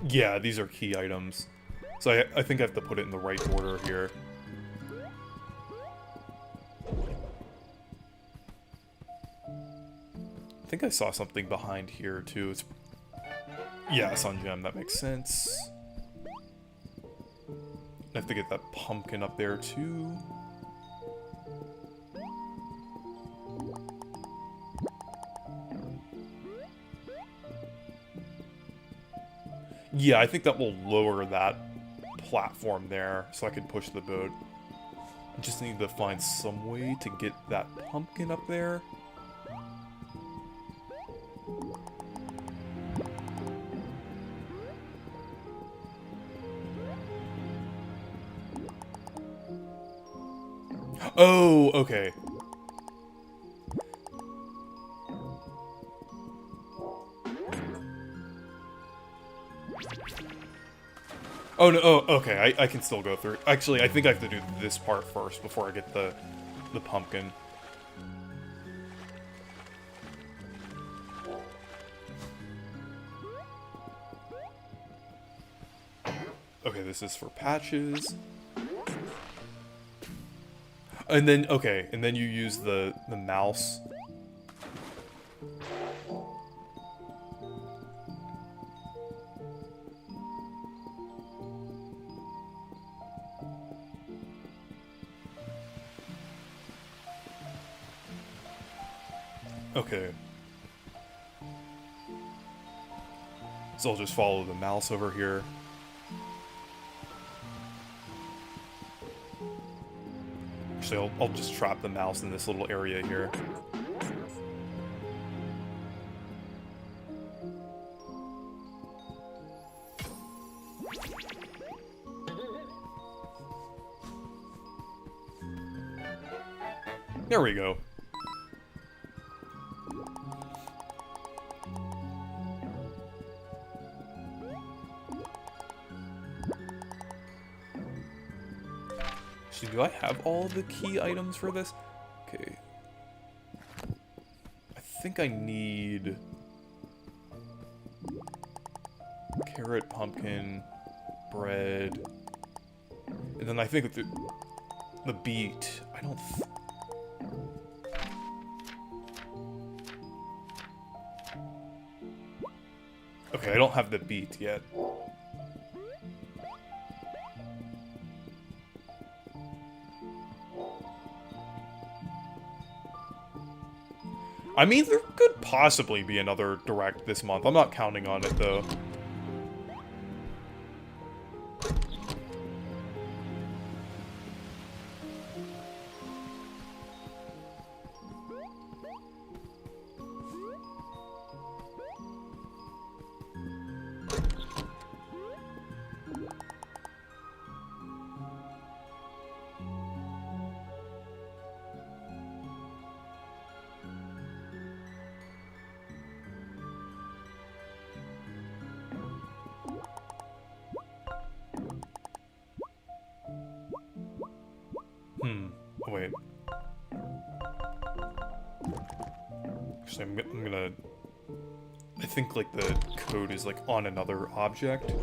Yeah, these are key items. So I think I have to put it in the right order here. I think I saw something behind here, too. It's... Yeah, Sun Gem, that makes sense. I have to get that pumpkin up there, too. Yeah, I think that will lower that platform there, so I can push the boat. I just need to find some way to get that pumpkin up there. Oh, okay. Oh, no, oh, okay, I can still go through. Actually, I think I have to do this part first before I get the pumpkin. Okay, this is for patches. And then, okay, and then you use the mouse. Okay. So I'll just follow the mouse over here. Actually, I'll just trap the mouse in this little area here. There we go. Do I have all the key items for this? Okay. I think I need... carrot, pumpkin, bread... And then I think the beet... I don't... Okay, I don't have the beet yet. I mean, there could possibly be another Direct this month. I'm not counting on it, though. Oh, wait. Actually, I'm gonna... I think, like, the code is, like, on another object.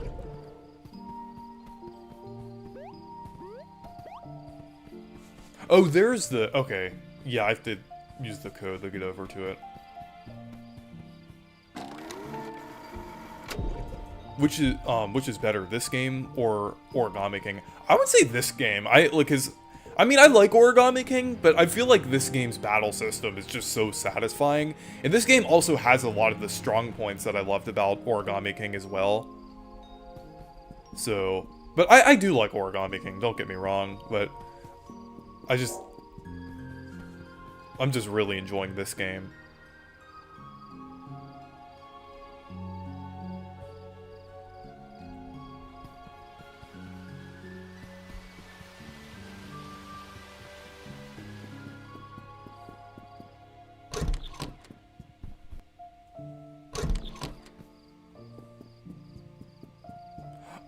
Oh, there's the... Okay. Yeah, I have to use the code to get over to it. Which is better, this game or Origami King? I would say this game. I mean, I like Origami King, but I feel like this game's battle system is just so satisfying. And this game also has a lot of the strong points that I loved about Origami King as well. So, but I do like Origami King, don't get me wrong, but I'm just really enjoying this game.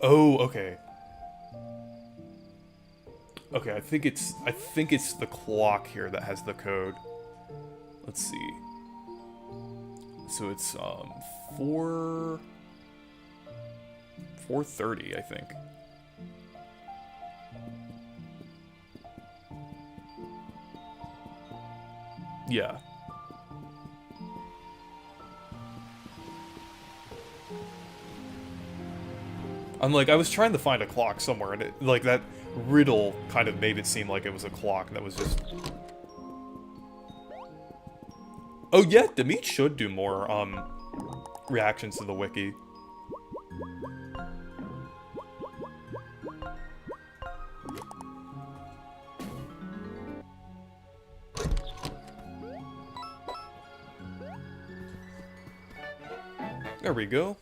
Oh, okay. Okay, I think it's the clock here that has the code. Let's see. So it's 4:30, I think. Yeah. I was trying to find a clock somewhere, and it, like, that riddle kind of made it seem like it was a clock that was just... Oh yeah, Demeet should do more, reactions to the wiki. There we go.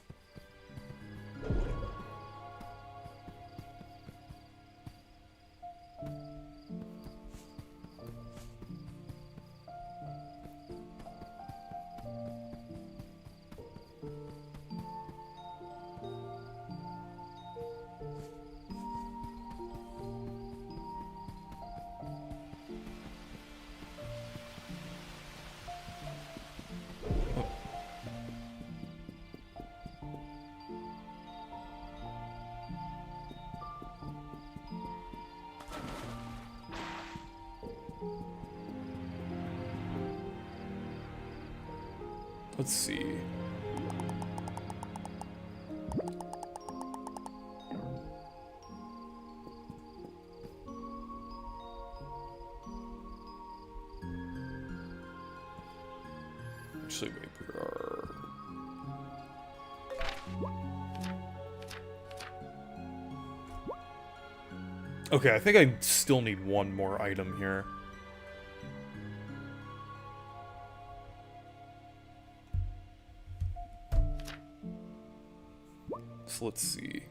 Let's see. Actually, wait, there are... Okay, I think I still need one more item here. So let's see.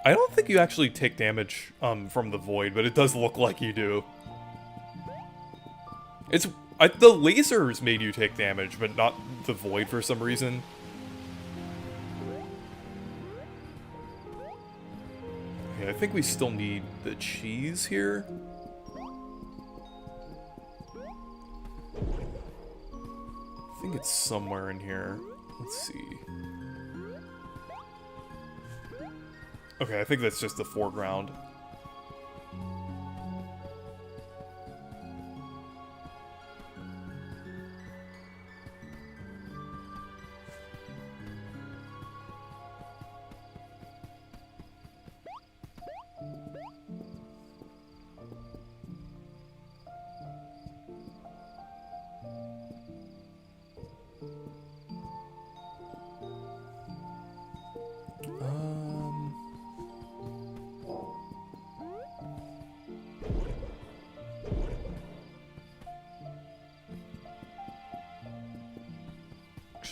I don't think you actually take damage from the void, but it does look like you do. The lasers made you take damage, but not the void for some reason. Okay, I think we still need the cheese here. I think it's somewhere in here. Let's see. Okay, I think that's just the foreground.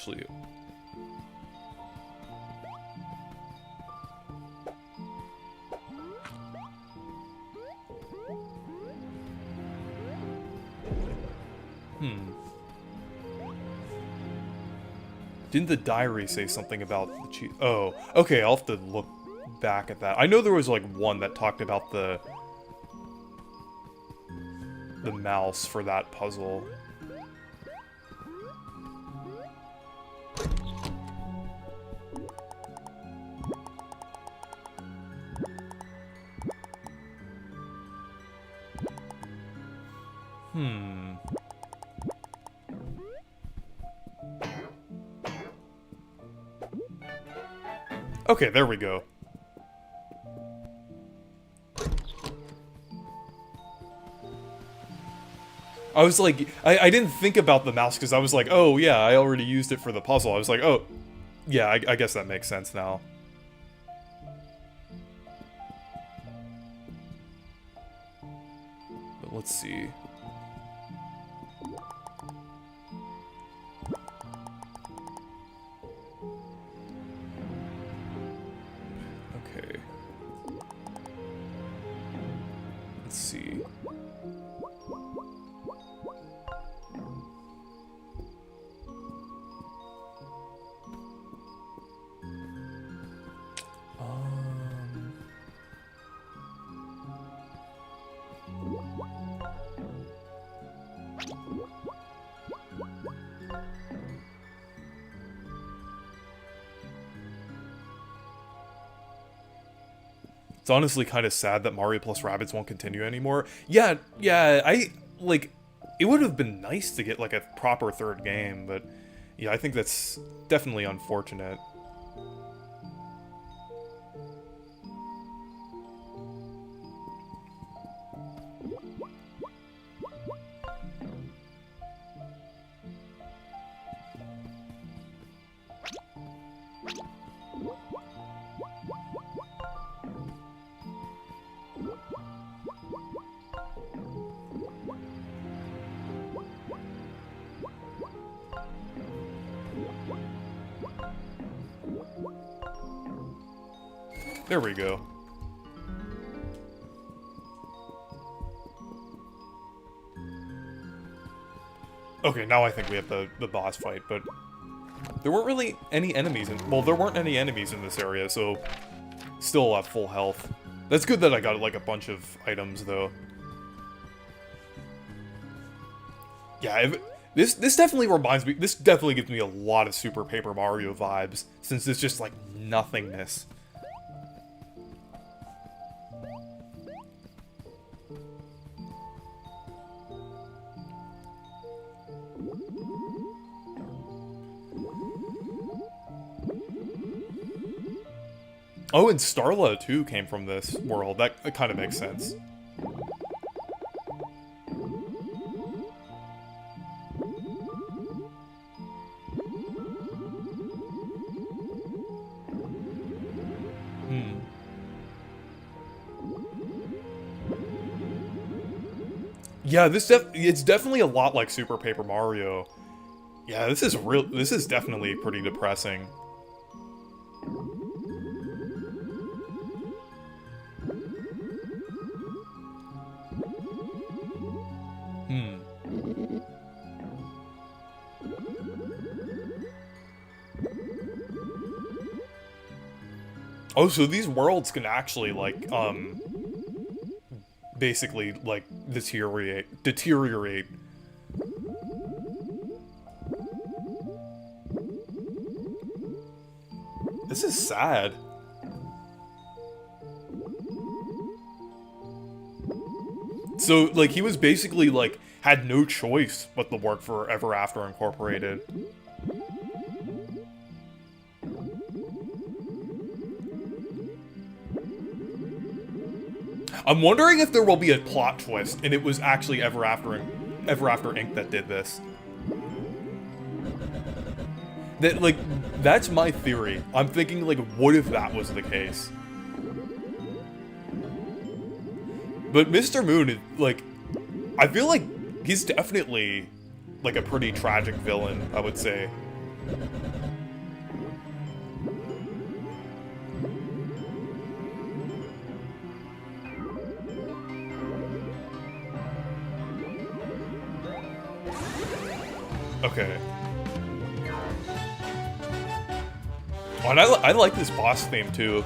actually... Didn't the diary say something about the cheese? Oh, okay, I'll have to look back at that. I know there was, like, one that talked about the mouse for that puzzle. Okay, there we go. I was like, I didn't think about the mouse because I was like, oh yeah, I already used it for the puzzle. I was like, oh, yeah, I guess that makes sense now. But let's see. Okay. Let's see. It's honestly kind of sad that Mario plus Rabbids won't continue anymore. Yeah, like, it would have been nice to get, like, a proper third game, but, yeah, I think that's definitely unfortunate. There we go. Okay, now I think we have the boss fight, but there weren't really any enemies in... Well, there weren't any enemies in this area, so still at full health. That's good that I got, like, a bunch of items, though. Yeah, this definitely reminds me... This definitely gives me a lot of Super Paper Mario vibes, since it's just, like, nothingness. Oh, and Starla, too, came from this world. That kind of makes sense. Yeah, it's definitely a lot like Super Paper Mario. Yeah, this is definitely pretty depressing. Oh, so these worlds can actually, like, basically, like, deteriorate. This is sad. So, like, he was basically, like, had no choice but to work for Ever After Incorporated. I'm wondering if there will be a plot twist, and it was actually Ever After Inc. that did this. That, like, that's my theory. I'm thinking, like, what if that was the case? But Mr. Moon, like, I feel like he's definitely, like, a pretty tragic villain, I would say. Okay. Oh, and I like this boss theme, too.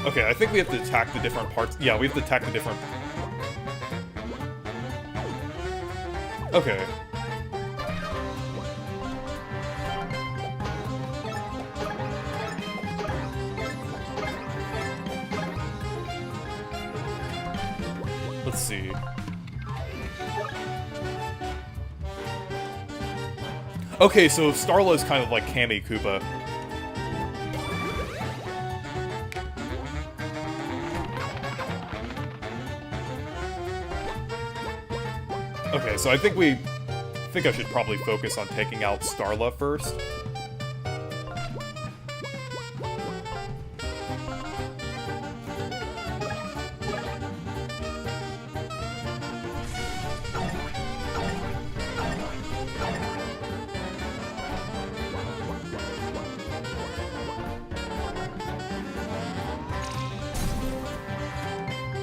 Okay, I think we have to attack the different parts. Yeah, we have to attack the different... Okay. Let's see. Okay, so Starla is kind of like Kami Koopa. Okay, so I think I should probably focus on taking out Starla first.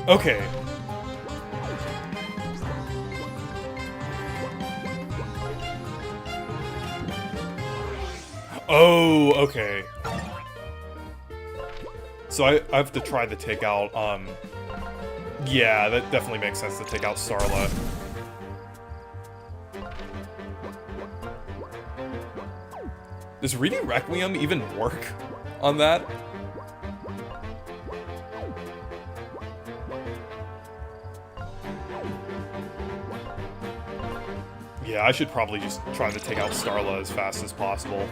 Okay. Oh, okay. So I have to try to take out, yeah, that definitely makes sense to take out Starla. Does reading Requiem even work on that? Yeah, I should probably just try to take out Starla as fast as possible.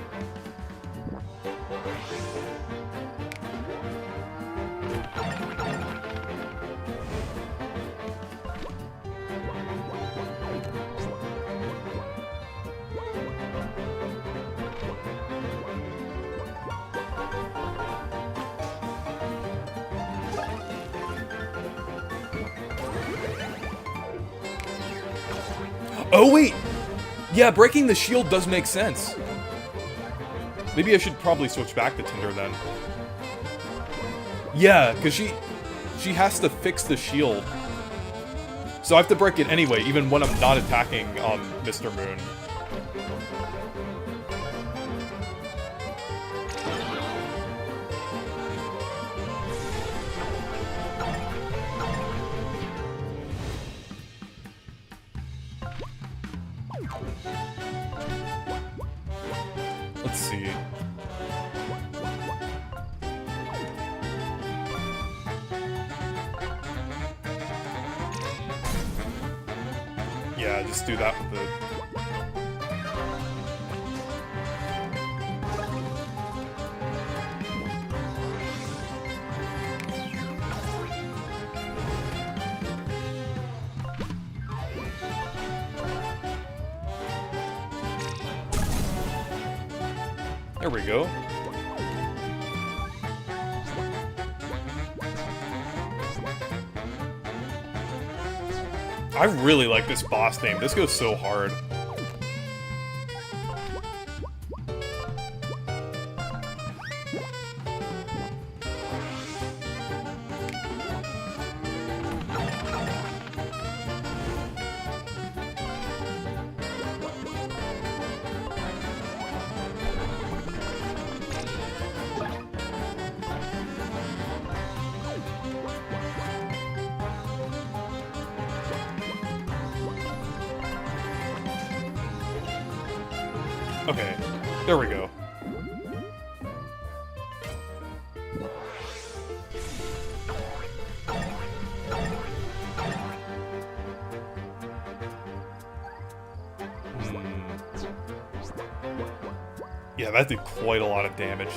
Oh, wait! Yeah, breaking the shield does make sense. Maybe I should probably switch back to Tinder then. Yeah, because she has to fix the shield. So I have to break it anyway, even when I'm not attacking Mr. Moon. Let's see. Yeah, just do that with it. There we go. I really like this boss name. This goes so hard. Okay, there we go. Yeah, that did quite a lot of damage.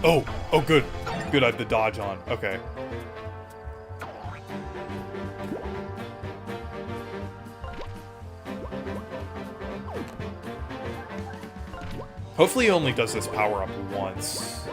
Oh, good. Good, I have the dodge on. Okay. Hopefully he only does this power-up once.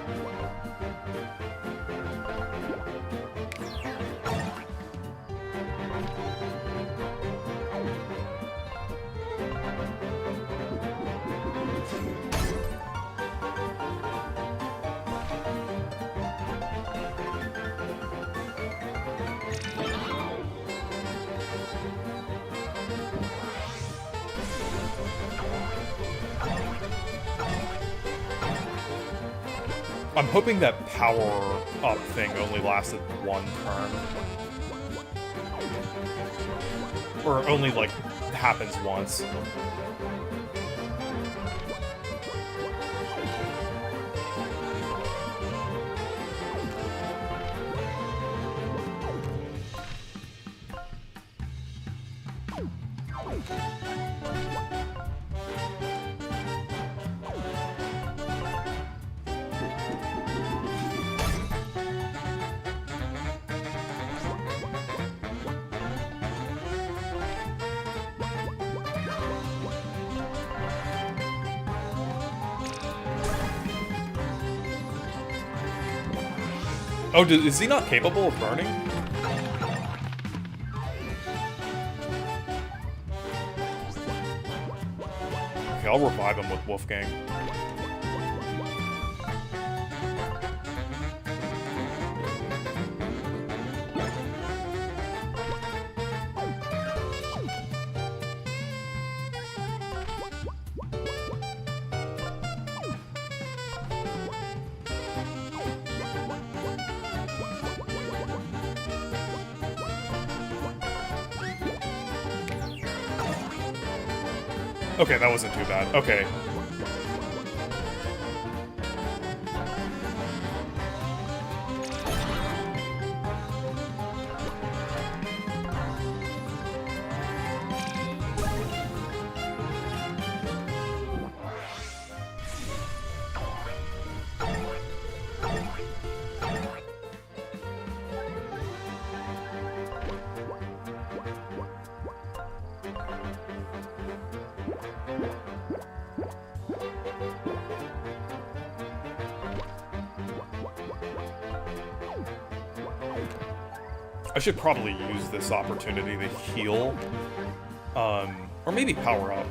I'm hoping that power up thing only lasted one turn. Or only, like, happens once. Oh, is he not capable of burning? Okay, I'll revive him with Wolfgang. Okay, that wasn't too bad. Okay. I should probably use this opportunity to heal. Or maybe power up.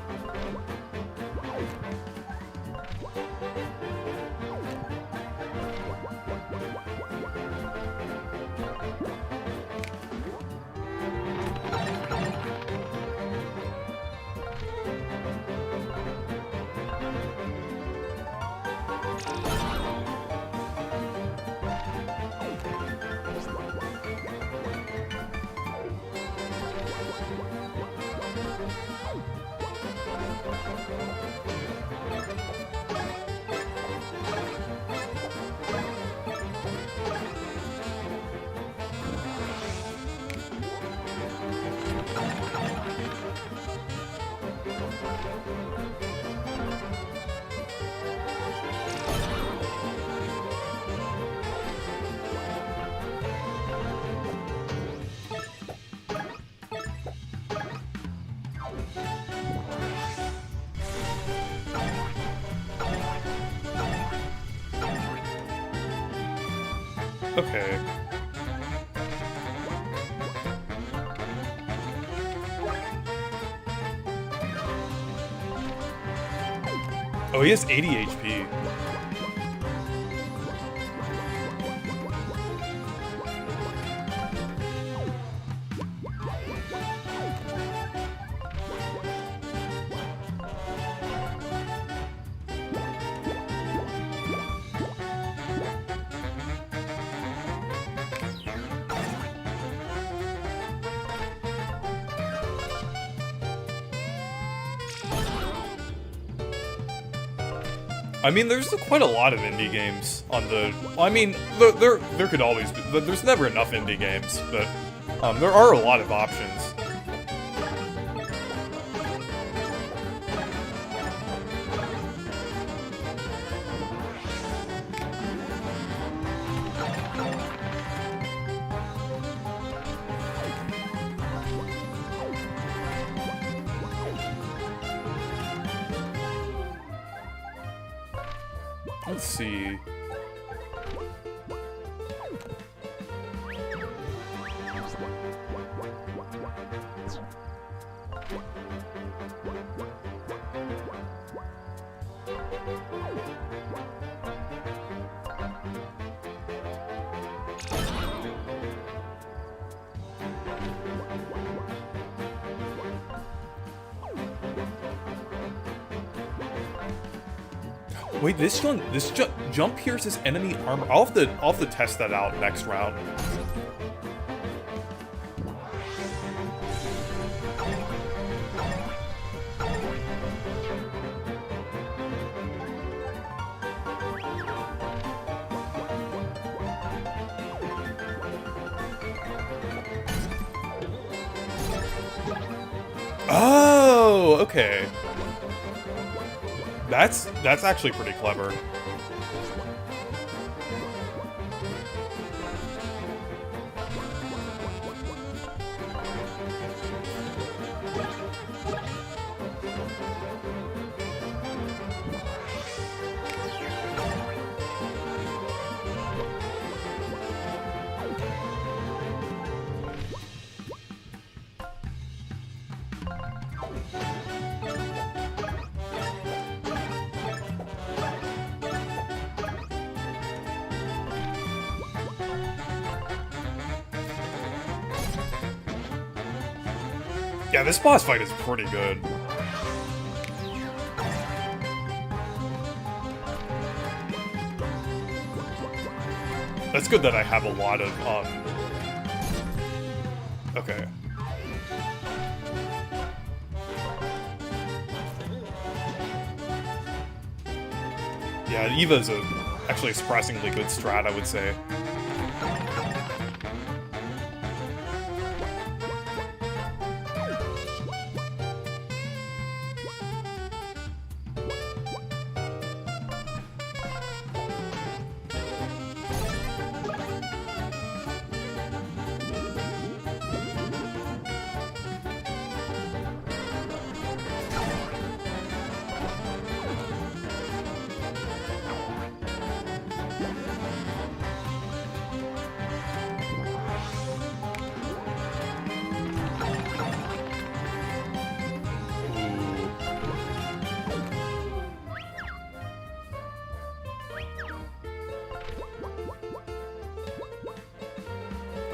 Okay. Oh, he has 80 HP. I mean, there's quite a lot of indie games on the... I mean, there could always be... There's never enough indie games, but there are a lot of options. Let's see. Wait, this jump pierces enemy armor. I'll have to test that out next round. Oh, okay. That's actually pretty clever. Yeah, this boss fight is pretty good. That's good that I have a lot of, okay. Yeah, Eva's actually a surprisingly good strat, I would say.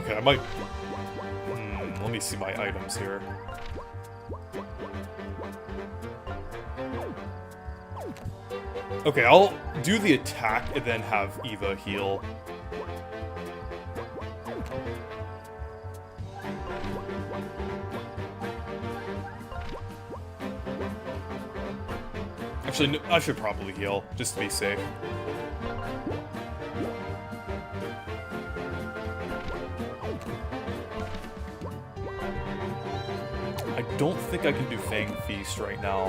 Okay, I might... let me see my items here. Okay, I'll do the attack and then have Eva heal. Actually, no, I should probably heal, just to be safe. I don't think I can do Fang Feast right now.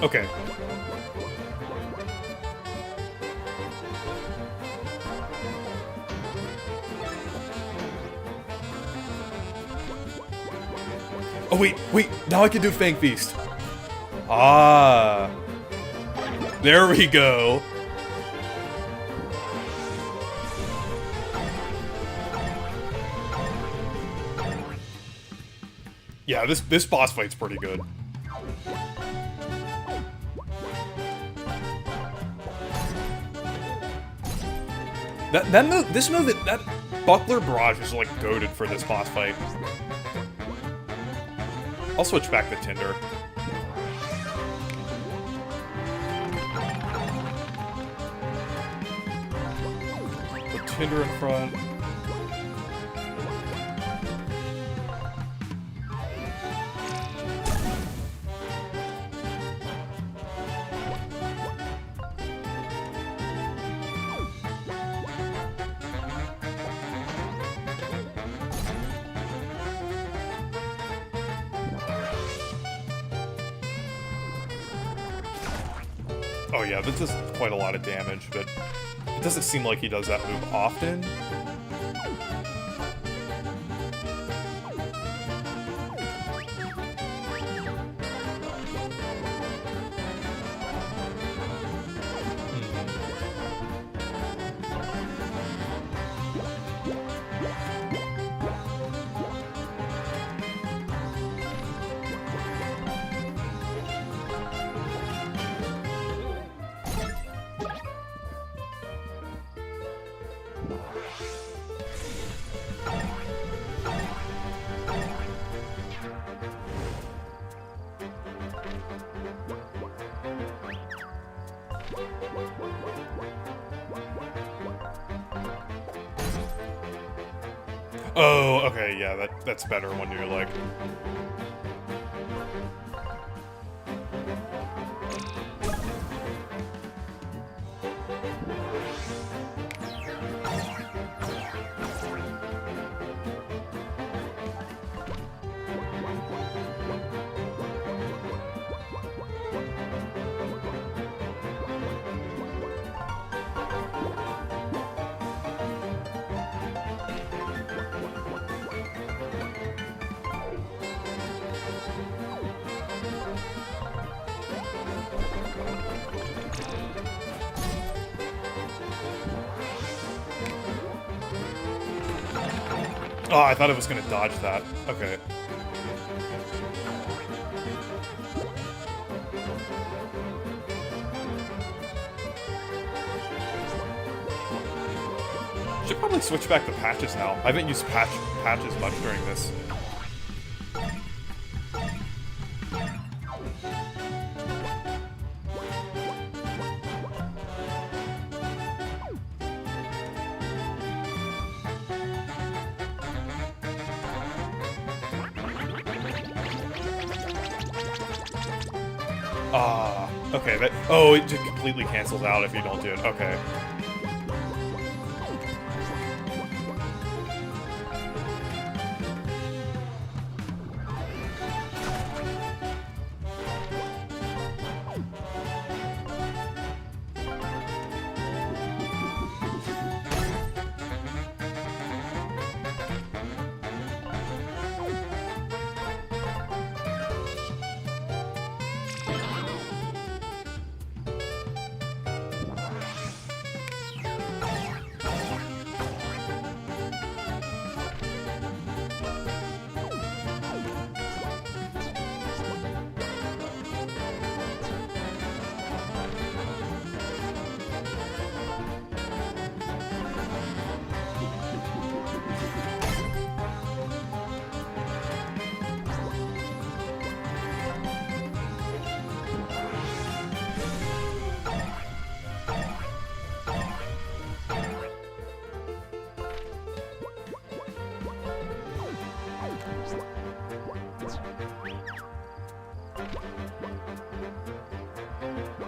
Okay. Oh, wait, now I can do Fang Feast. Ah. There we go. Yeah, this boss fight's pretty good. That Buckler Barrage is like goated for this boss fight. I'll switch back to Tinder. Put Tinder in front. Oh yeah, this does quite a lot of damage, but it doesn't seem like he does that move often. Oh, okay, yeah, that's better when you're like... Oh, I thought it was gonna dodge that. Okay. Should probably switch back to patches now. I haven't used patches much during this. Ah, okay, that... Oh, it just completely cancels out if you don't do it. Okay.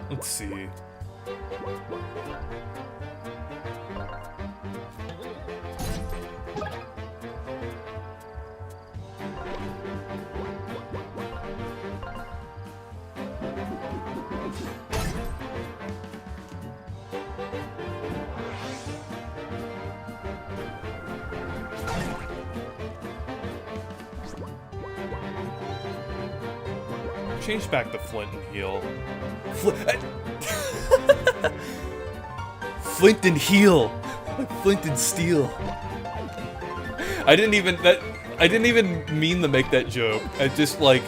Let's see. Change back to Flint and Heal. Flint and Heal! Flint and Steel. I didn't even mean to make that joke. I just like...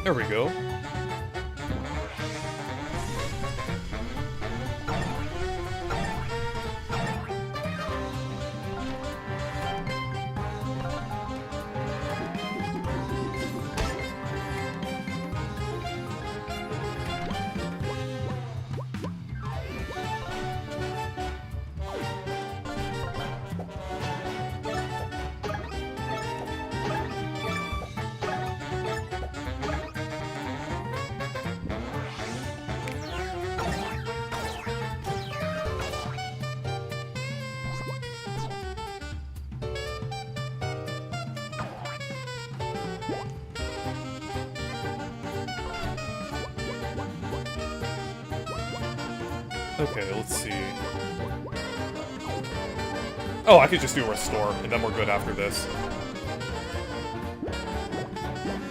There we go. Okay, let's see. Oh, I could just do a restore, and then we're good after this.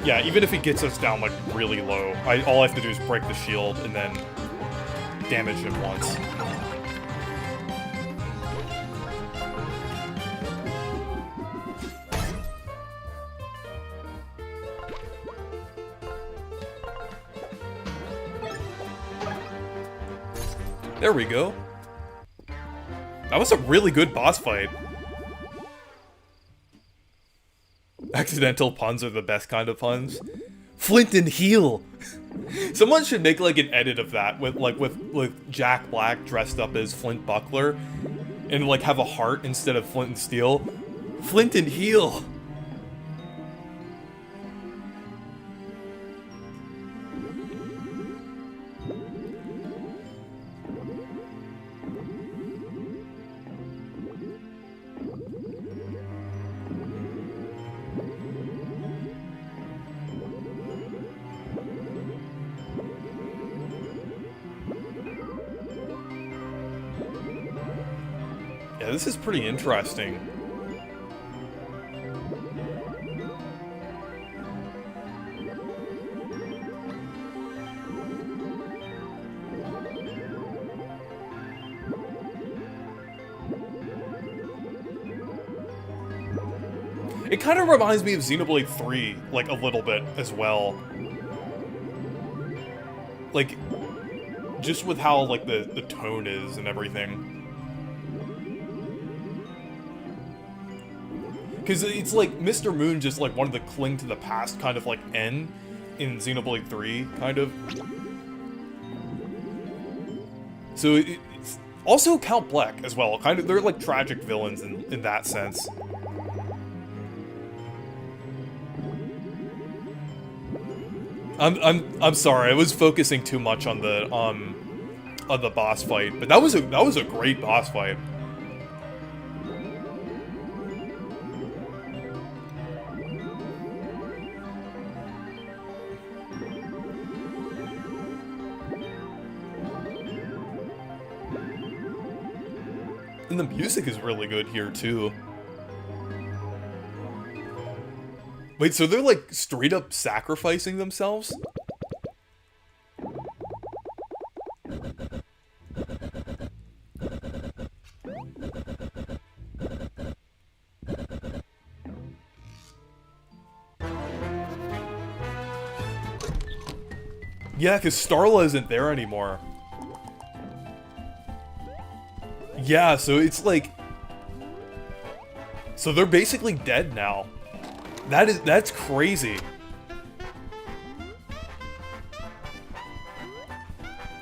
Yeah, even if he gets us down, like, really low, all I have to do is break the shield and then damage him once. There we go. That was a really good boss fight. Accidental puns are the best kind of puns. Flint and Heel! Someone should make, like, an edit of that with Jack Black dressed up as Flint Buckler and, like, have a heart instead of Flint and Steel. Flint and Heel! Yeah, this is pretty interesting. It kind of reminds me of Xenoblade 3, like, a little bit as well. Like, just with how, like, the tone is and everything. Because it's like Mr. Moon just, like, wanted to cling to the past, kind of like N in Xenoblade 3, kind of. So it's also Count Bleck as well, kind of. They're like tragic villains in that sense. I'm sorry, I was focusing too much on the boss fight, but that was a great boss fight. And the music is really good here, too. Wait, so they're, like, straight up sacrificing themselves? Yeah, because Starla isn't there anymore. Yeah, so it's like... So they're basically dead now. That's crazy.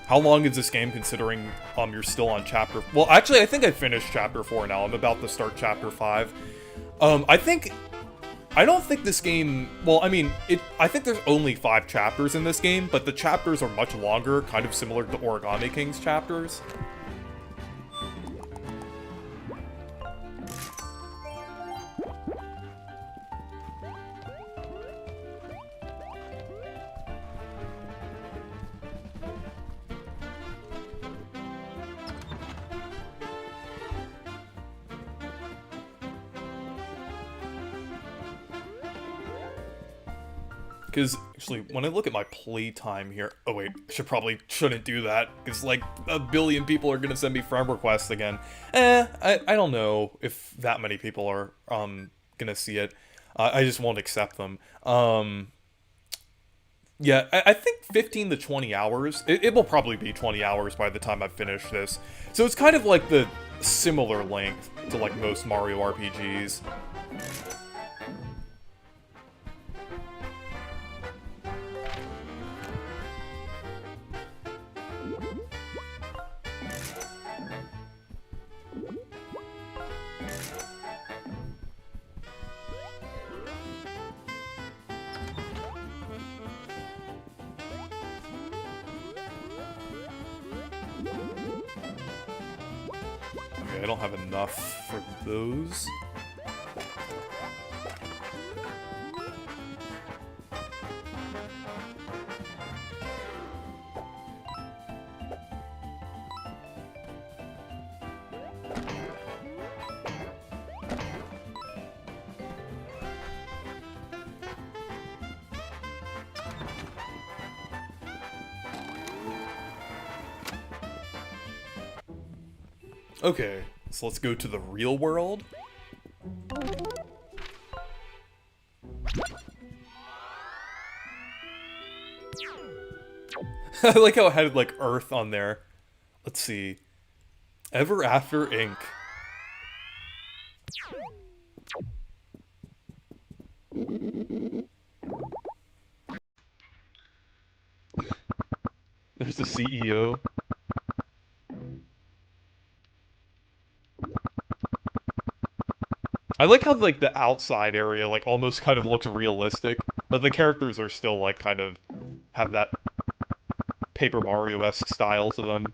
How long is this game, considering you're still on chapter... Well, actually, I think I finished chapter 4 now. I'm about to start chapter 5. I don't think this game... Well, I mean, I think there's only 5 chapters in this game, but the chapters are much longer, kind of similar to Origami King's chapters. Because, actually, when I look at my playtime here... Oh, wait, shouldn't do that, because, like, a billion people are gonna send me friend requests again. I don't know if that many people are, gonna see it. I just won't accept them. Yeah, I think 15 to 20 hours. It will probably be 20 hours by the time I finish this. So it's kind of like the similar length to, like, most Mario RPGs. I don't have enough for those. Okay, so let's go to the real world. I like how it had like Earth on there. Let's see. Ever After Inc. There's the CEO. I like how like the outside area like almost kind of looks realistic, but the characters are still like kind of have that Paper Mario-esque style to them.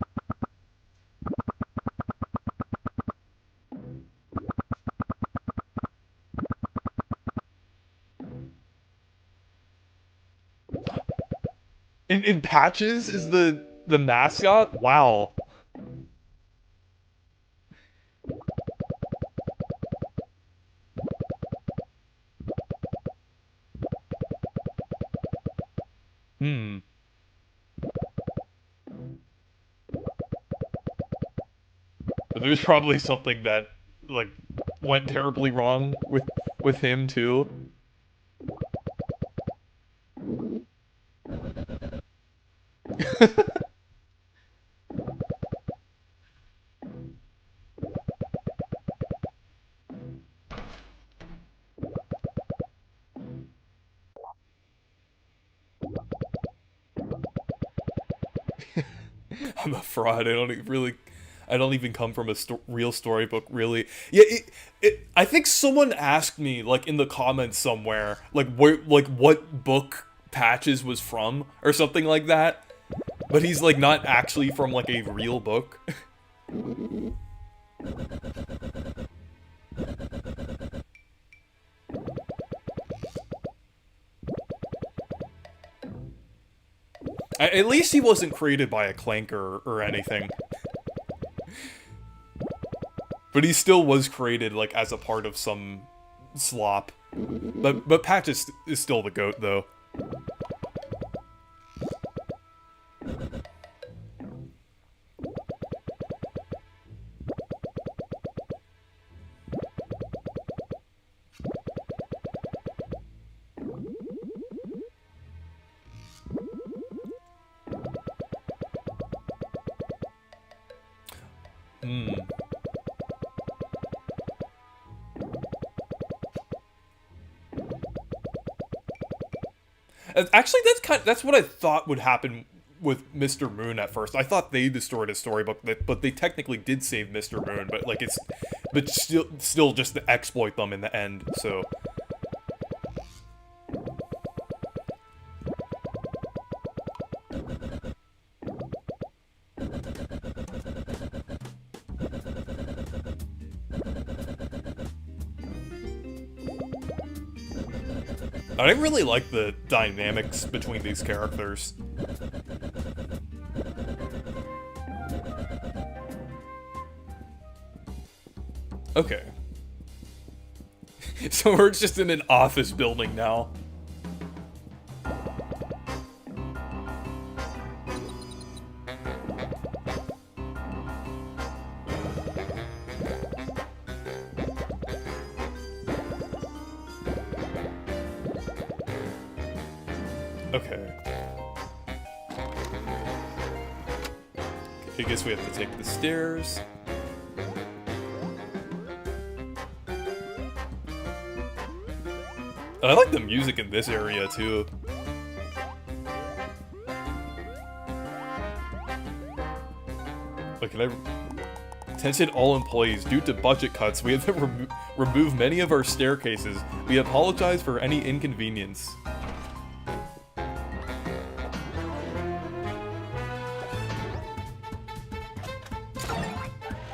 In Patches is the mascot? Wow. Hmm. But there's probably something that like went terribly wrong with him too. I'm a fraud. I don't even come from a real storybook, really. Yeah, I think someone asked me, like, in the comments somewhere, like, what book Patches was from, or something like that. But he's, like, not actually from, like, a real book. At least he wasn't created by a clanker or anything. But he still was created, like, as a part of some slop. But Patch is still the GOAT, though. Hmm. Actually, that's what I thought would happen with Mr. Moon at first. I thought they destroyed his storybook, but they technically did save Mr. Moon, but like but still just to exploit them in the end. So I really like the dynamics between these characters. Okay. So we're just in an office building now. Okay. I guess we have to take the stairs. I like the music in this area, too. Like, attention all employees, due to budget cuts, we have to remove many of our staircases. We apologize for any inconvenience.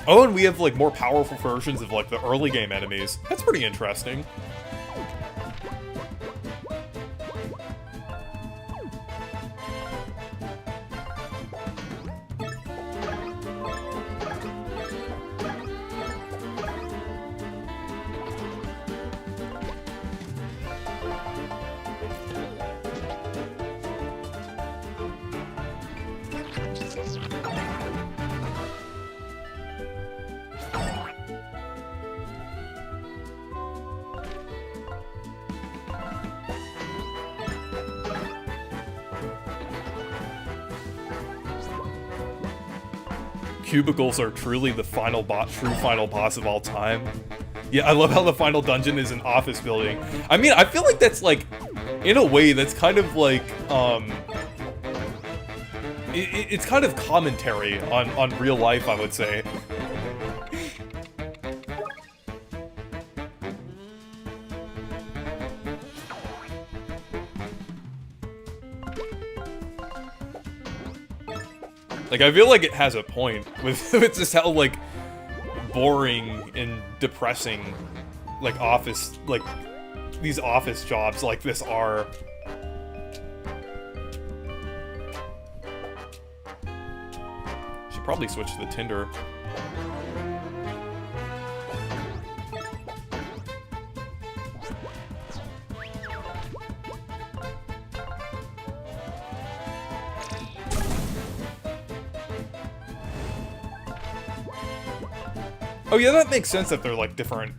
Oh, and we have, like, more powerful versions of, like, the early game enemies. That's pretty interesting. cubicles are truly the true final boss of all time. Yeah, I love how the final dungeon is an office building. I mean, I feel like that's like, in a way, that's kind of like, it's kind of commentary on real life, I would say. Like, I feel like it has a point with just how, like, boring and depressing, like, these office jobs like this are. Should probably switch to the Tinder. Oh yeah, that makes sense that they're like different,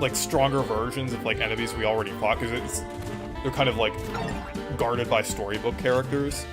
like stronger versions of like enemies we already fought, because they're kind of like guarded by storybook characters.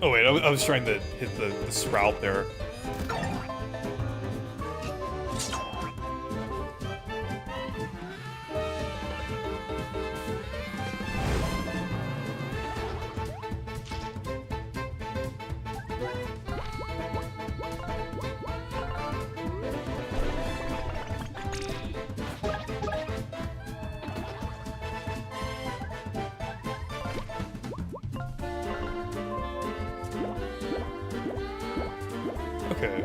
Oh wait, I was trying to hit the sprout there. Okay.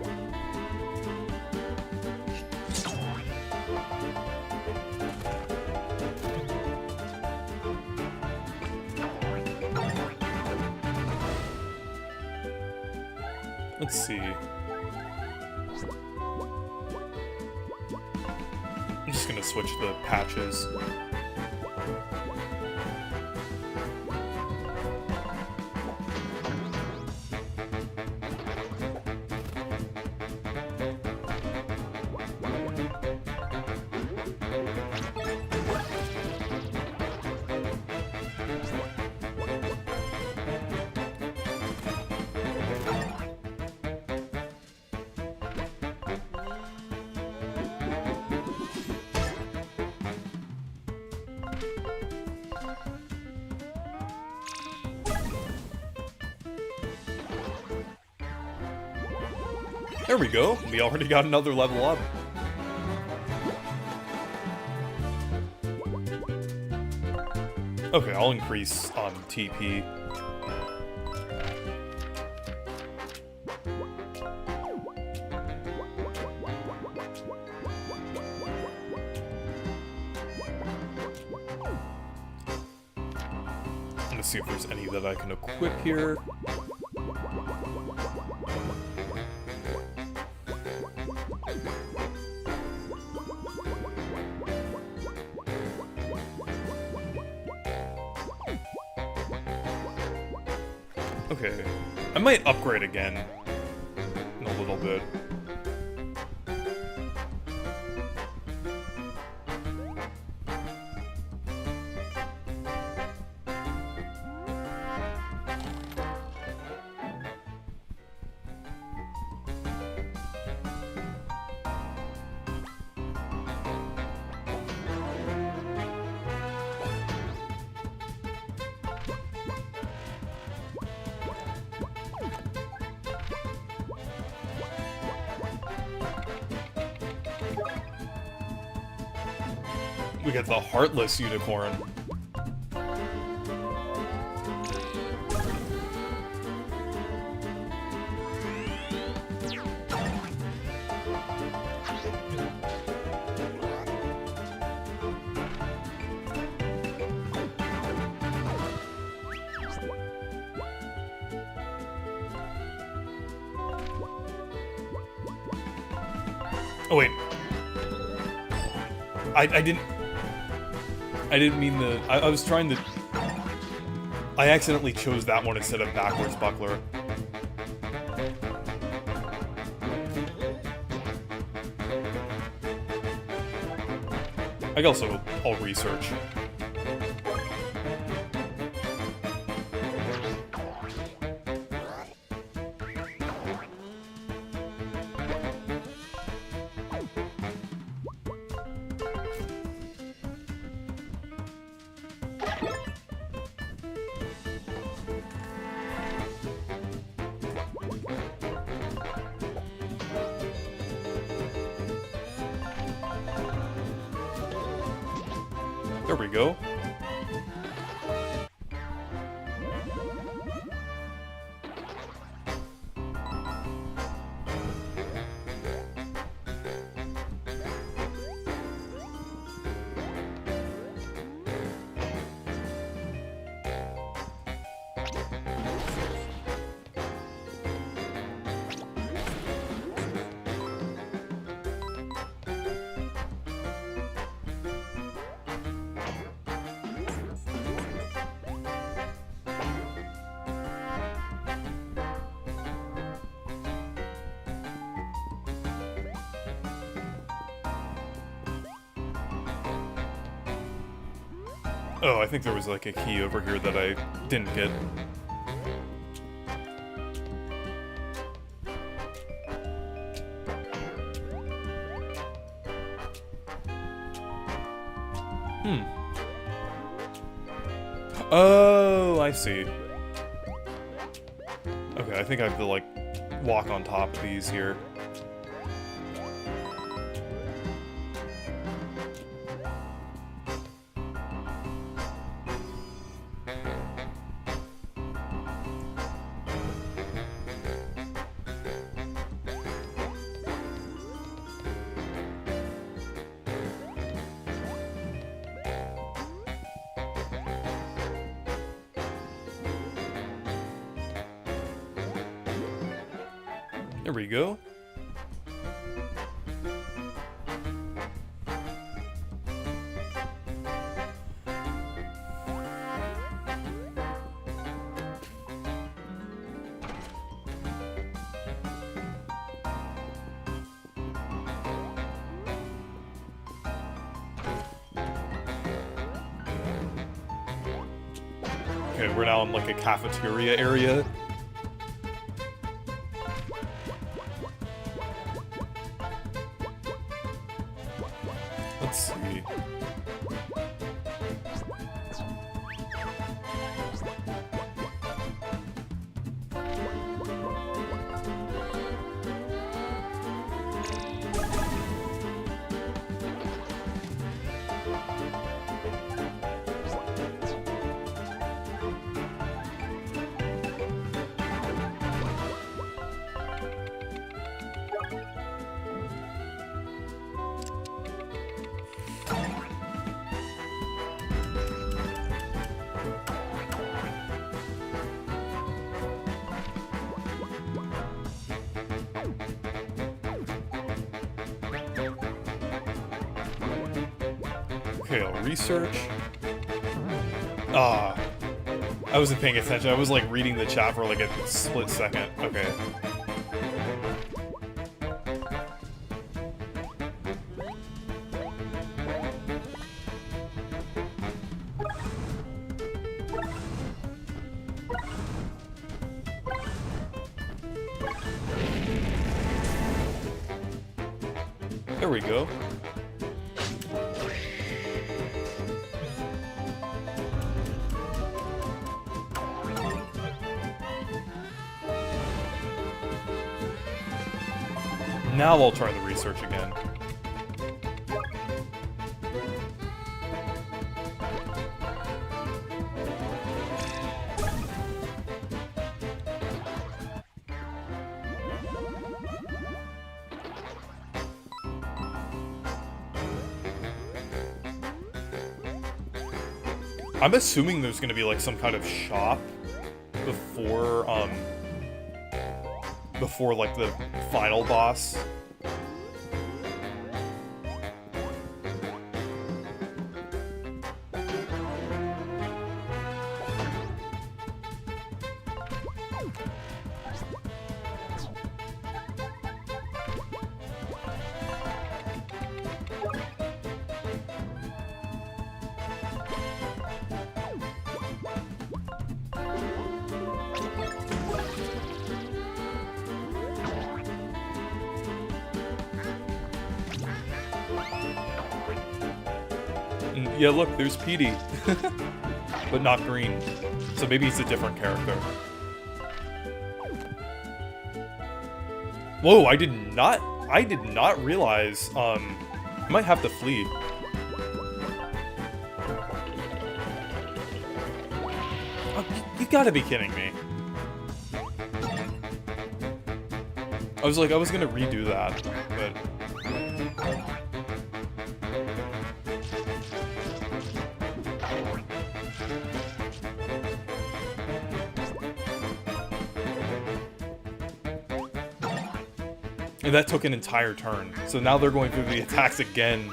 Let's see. I'm just gonna switch the patches. There we go. We already got another level up. Okay, I'll increase TP. Let's see if there's any that I can equip here. Okay, I might upgrade again in a little bit. We get the Heartless Unicorn. Oh wait. I didn't mean the... I was trying to... I accidentally chose that one instead of Backwards Buckler. I'll research. There we go. Oh, I think there was like a key over here that I didn't get. Oh, I see. Okay, I think I have to, like, walk on top of these here. There we go. Okay, we're now in like a cafeteria area. Let's see. Okay, I'll research. I wasn't paying attention. I was like reading the chat for like a split second. Okay. There we go. Now I'll try the research again. I'm assuming there's gonna be like some kind of shop before like the final boss. Yeah, look, there's Petey. But not green. So maybe he's a different character. Whoa, I did not realize, I might have to flee. Oh, you gotta be kidding me. I was gonna redo that, but... And that took an entire turn. So now they're going through the attacks again.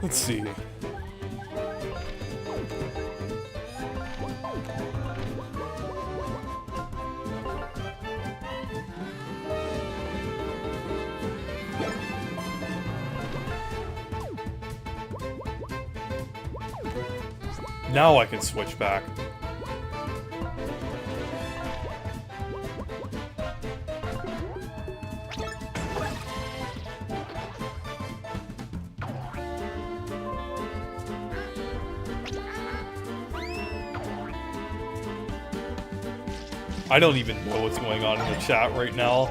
Let's see. Now I can switch back. I don't even know what's going on in the chat right now.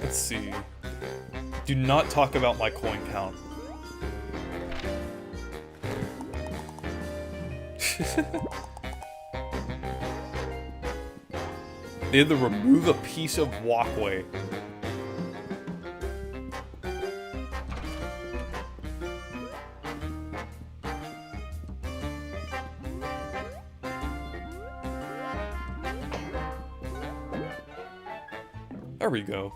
Let's see. Do not talk about my coin count. They had to remove a piece of walkway. There we go.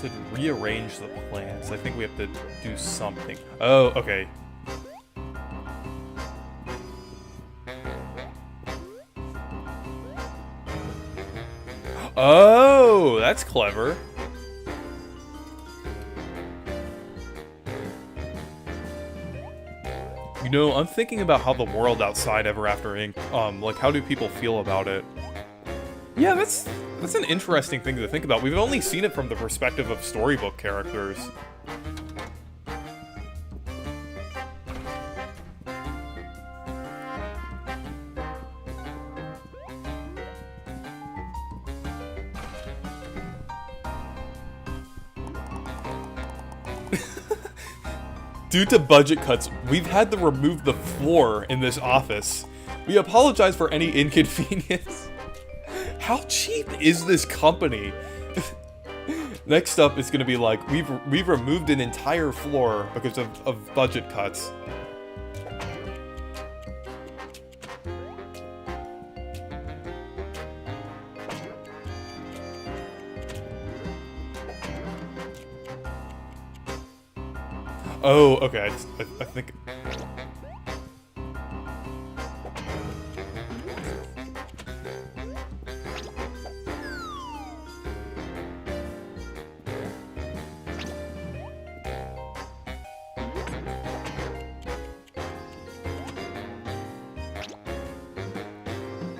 To rearrange the plans, I think we have to do something. Oh, okay. Oh, that's clever. You know, I'm thinking about how the world outside Ever After Inc., like, how do people feel about it? Yeah, that's an interesting thing to think about. We've only seen it from the perspective of storybook characters. Due to budget cuts, we've had to remove the floor in this office. We apologize for any inconvenience. How cheap is this company? Next up is gonna be like, we've removed an entire floor because of budget cuts. Oh, okay, I think...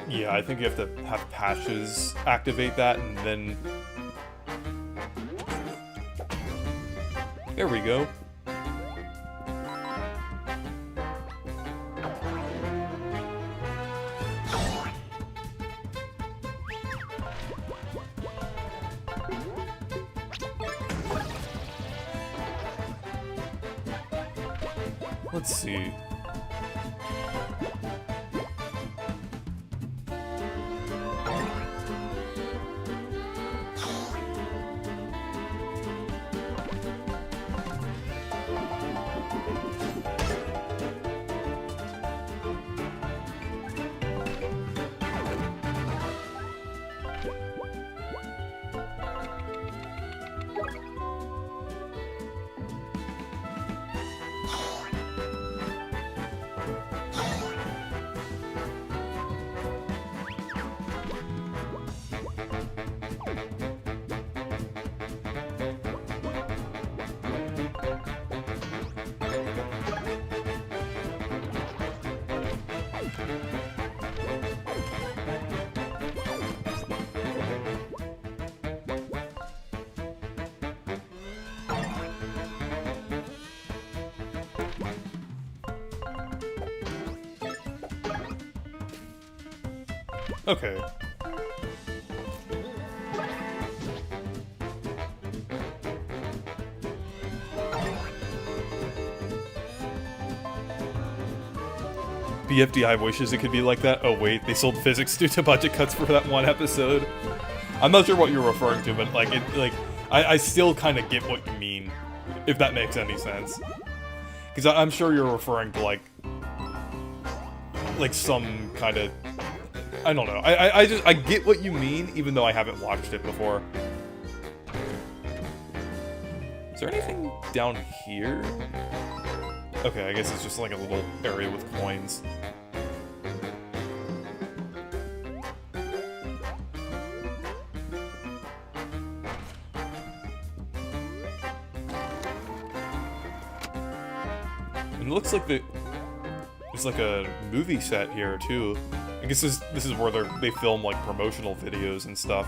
Yeah, I think you have to have patches activate that, and then... There we go. Let's see. Okay. BFDI wishes it could be like that. Oh wait, they sold physics due to budget cuts for that one episode. I'm not sure what you're referring to, but like, I still kind of get what you mean, if that makes any sense. Because I'm sure you're referring to like some kind of, I don't know. I get what you mean, even though I haven't watched it before. Is there anything down here? Okay, I guess it's just like a little area with coins. And it looks like there's like a movie set here too. I guess this is where they film like promotional videos and stuff.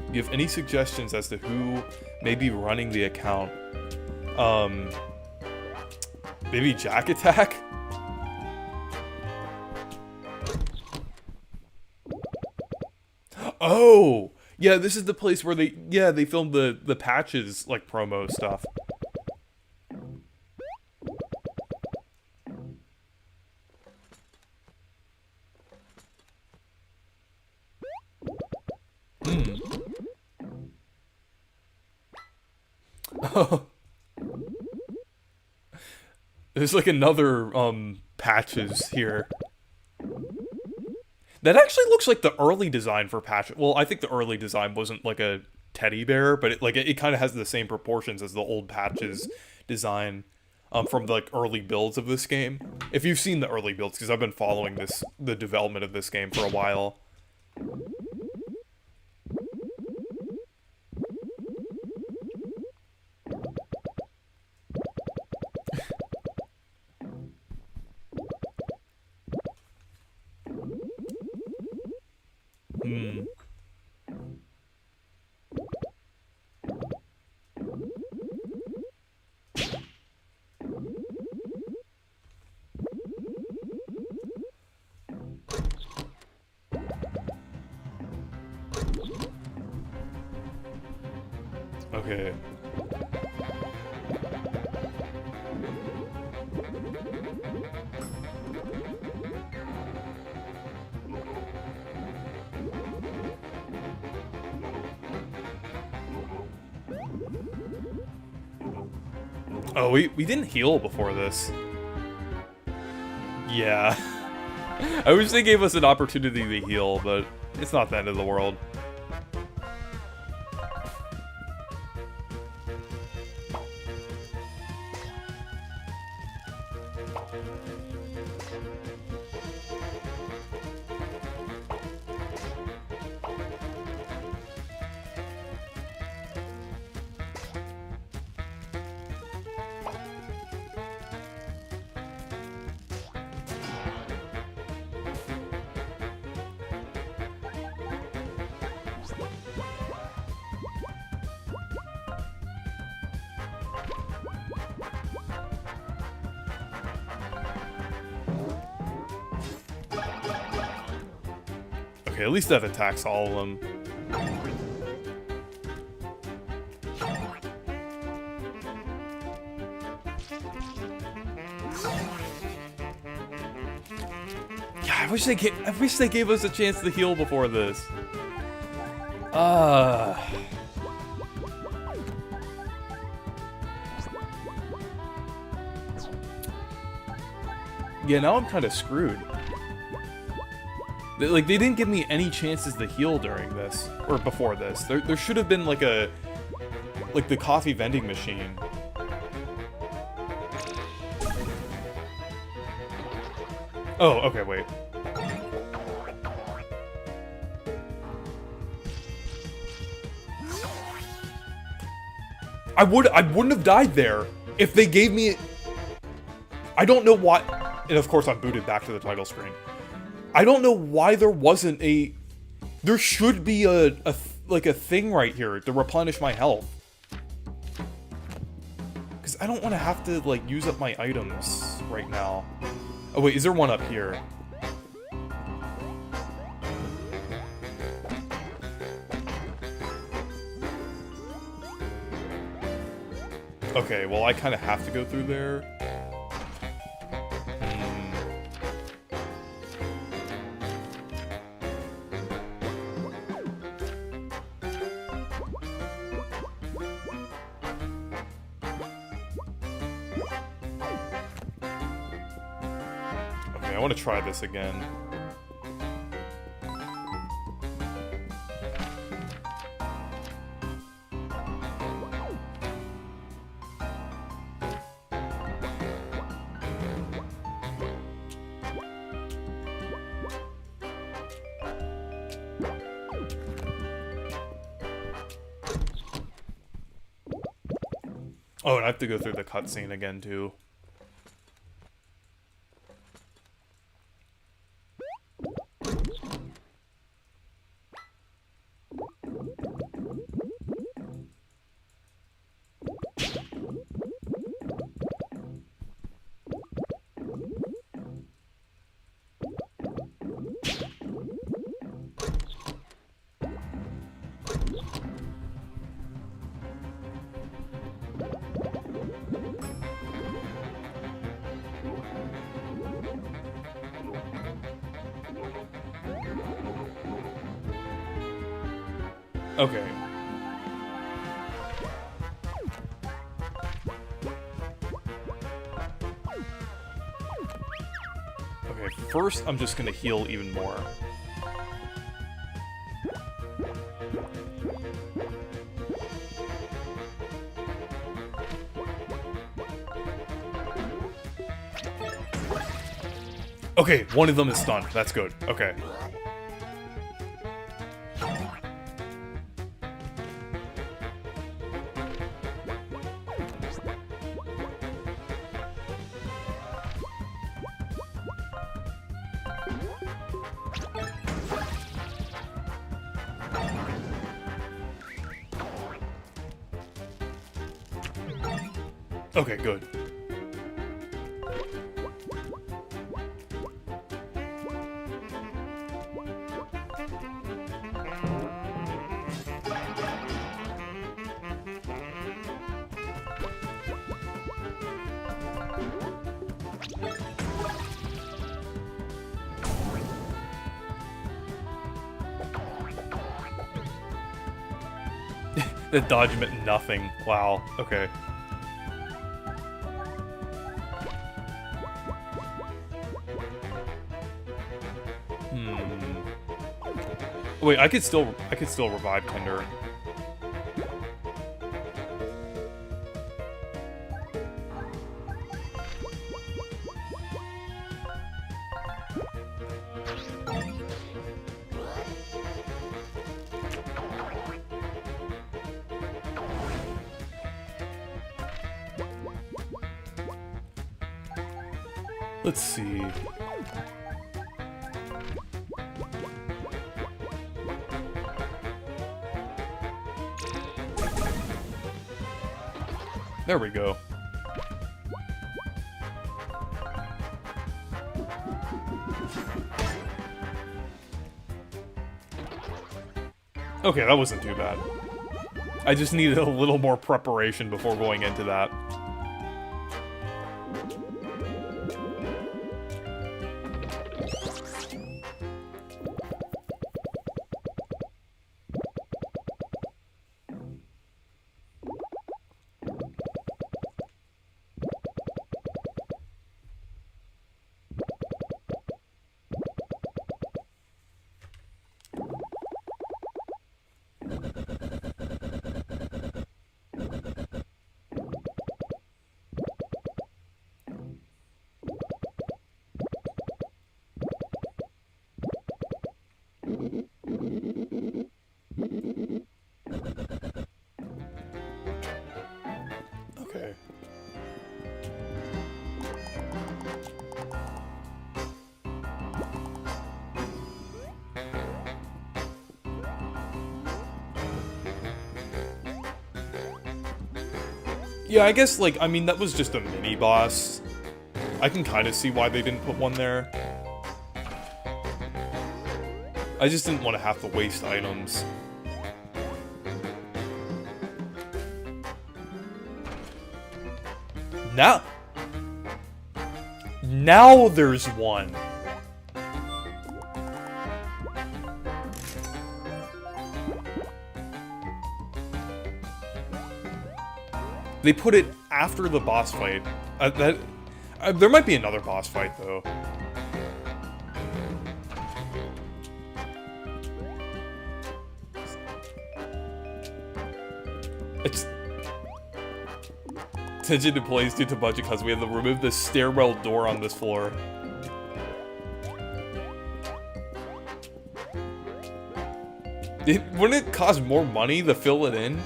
Do you have any suggestions as to who may be running the account? Maybe Jack Attack? Oh! Yeah, this is the place where they filmed the patches, like, promo stuff. Oh. There's like another, patches here. That actually looks like the early design for patches. Well, I think the early design wasn't like a teddy bear, but it kind of has the same proportions as the old patches design from the like early builds of this game. If you've seen the early builds, because I've been following the development of this game for a while. Okay. Oh, we didn't heal before this. Yeah. I wish they gave us an opportunity to heal, but it's not the end of the world. Okay, at least that attacks all of them. Yeah, I wish they gave us a chance to heal before this. Yeah, now I'm kind of screwed. They didn't give me any chances to heal during this, or before this. There should have been like the coffee vending machine. Oh, okay, wait. I wouldn't have died there if they gave me. I don't know why, and of course I'm booted back to the title screen. I don't know why there wasn't a... There should be a thing right here to replenish my health. Because I don't want to have to, like, use up my items right now. Oh, wait, is there one up here? Okay, well, I kind of have to go through there. I want to try this again. Oh, and I have to go through the cutscene again, too. Okay. Okay, first I'm just gonna heal even more. Okay, one of them is stunned. That's good. Okay. Okay, good. The dodge meant nothing. Wow, okay. Wait, I could still revive Tender. Let's see. There we go. Okay, that wasn't too bad. I just needed a little more preparation before going into that. Okay. Yeah, I guess, like, I mean, that was just a mini-boss. I can kind of see why they didn't put one there. I just didn't want to have to waste items. Now there's one. They put it after the boss fight. There might be another boss fight, though. It's... Attention to plays due to budget because we have to remove the stairwell door on this floor. Wouldn't it cost more money to fill it in?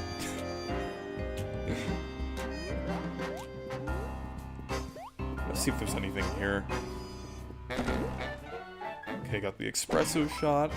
Let's see if there's anything here. Okay, got the espresso shot.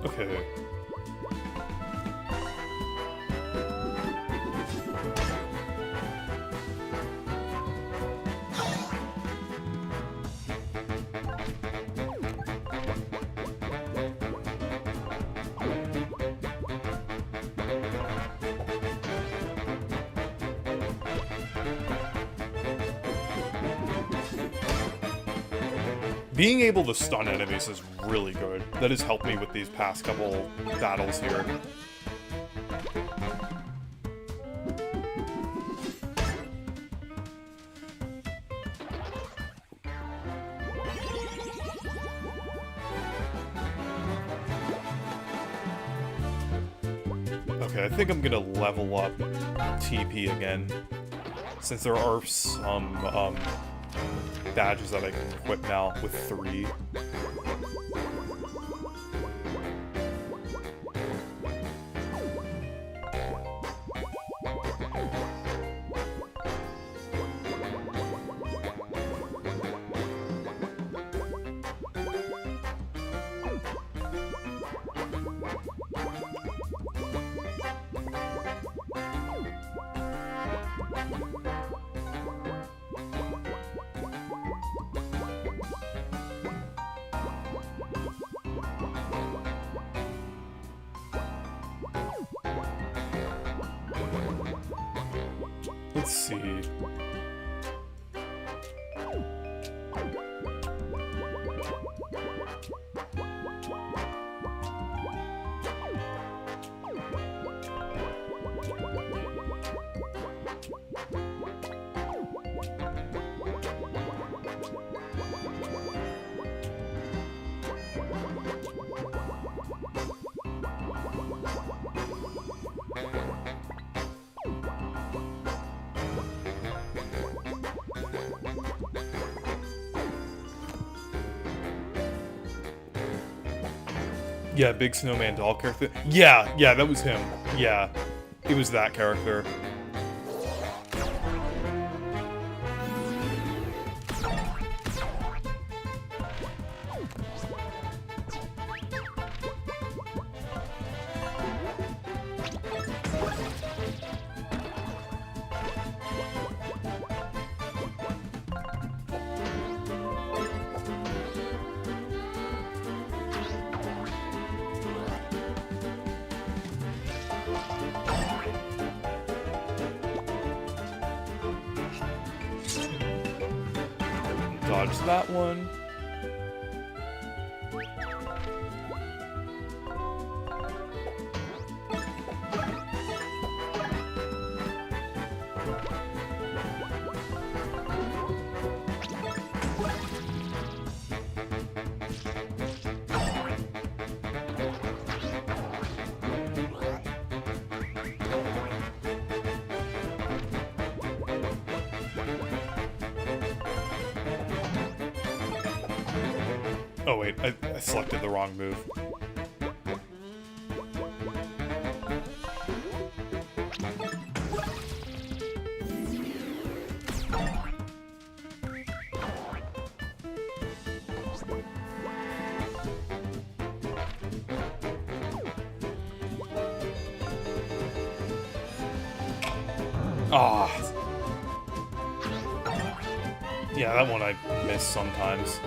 Okay. Being able to stun enemies is really good. That has helped me with these past couple battles here. Okay, I think I'm gonna level up TP again, since there are some, badges that I can equip now with 3. Let's see. Yeah, big snowman doll character. Yeah, that was him. Yeah, it was that character. Dodge that one. Oh wait, I selected the wrong move. Ah. Yeah, that one I miss sometimes.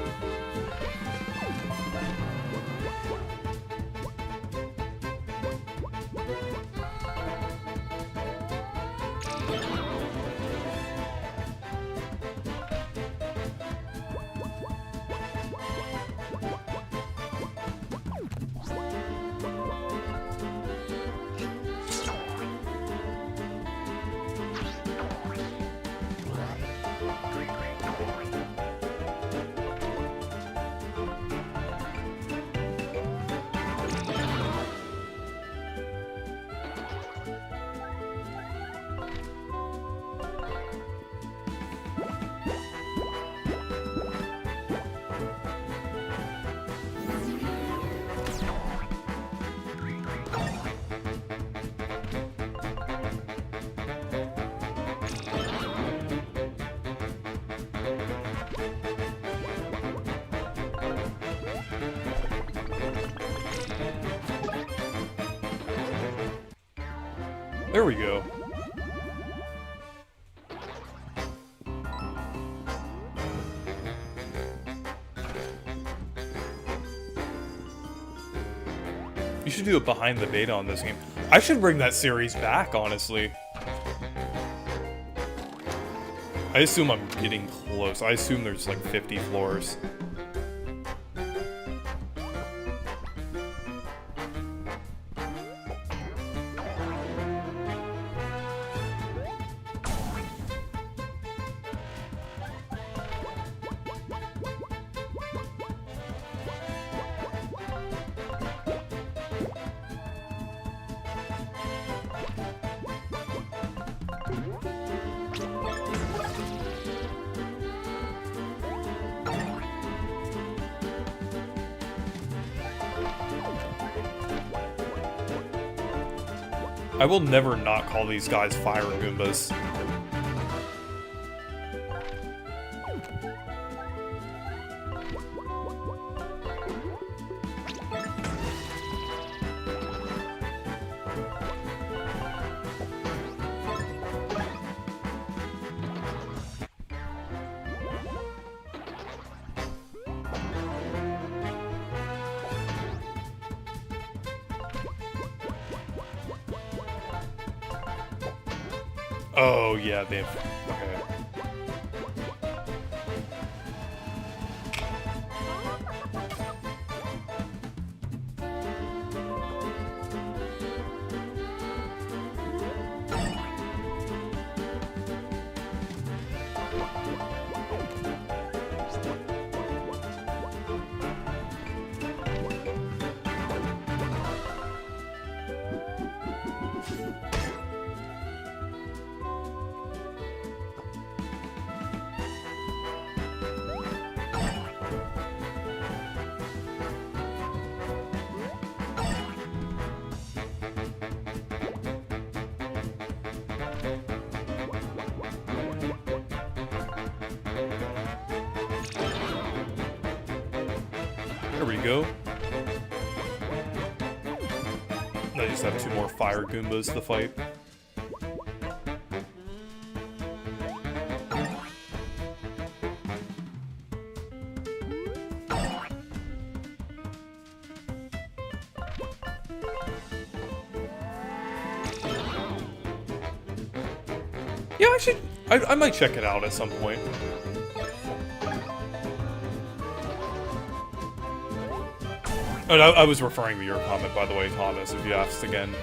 There we go. You should do it behind the beta on this game. I should bring that series back, honestly. I assume I'm getting close. I assume there's like 50 floors. I will never not call these guys Fire Goombas. Oh, yeah, they have... Okay. There we go. I just have 2 more fire Goombas to fight. Yeah, I might check it out at some point. Oh, no, I was referring to your comment, by the way, Thomas, if you asked again.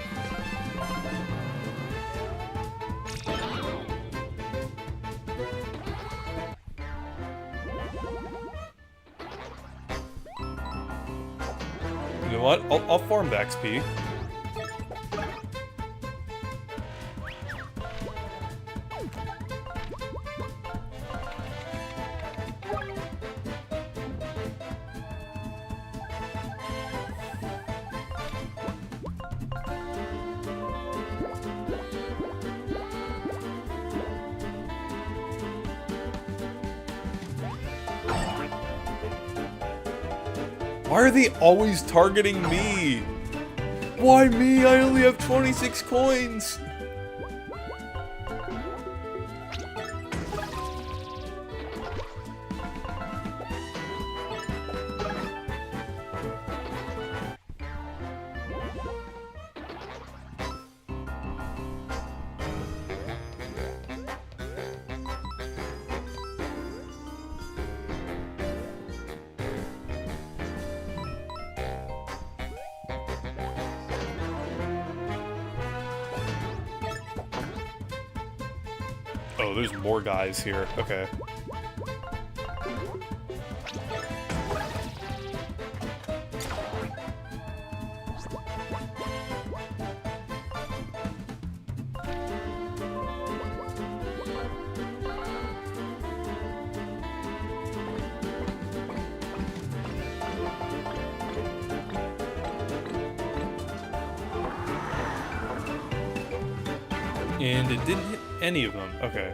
You know what? I'll farm the XP. Why are they always targeting me? Why me? I only have 26 coins! Oh, there's more guys here. Okay. And it didn't hit any of them. Okay.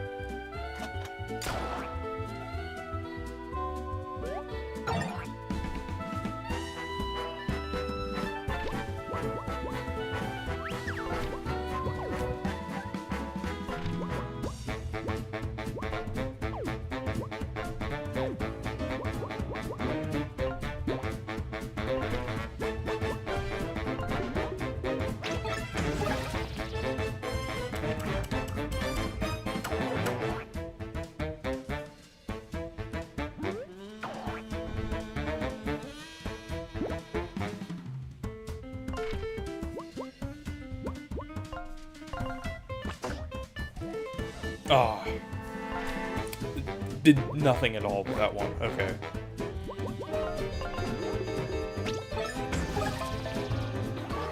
Ah. Did nothing at all with that one. Okay.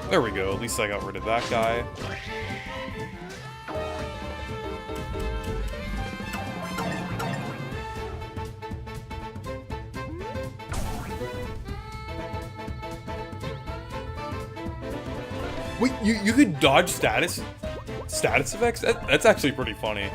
There we go. At least I got rid of that guy. Wait, you could dodge status effects? That's actually pretty funny.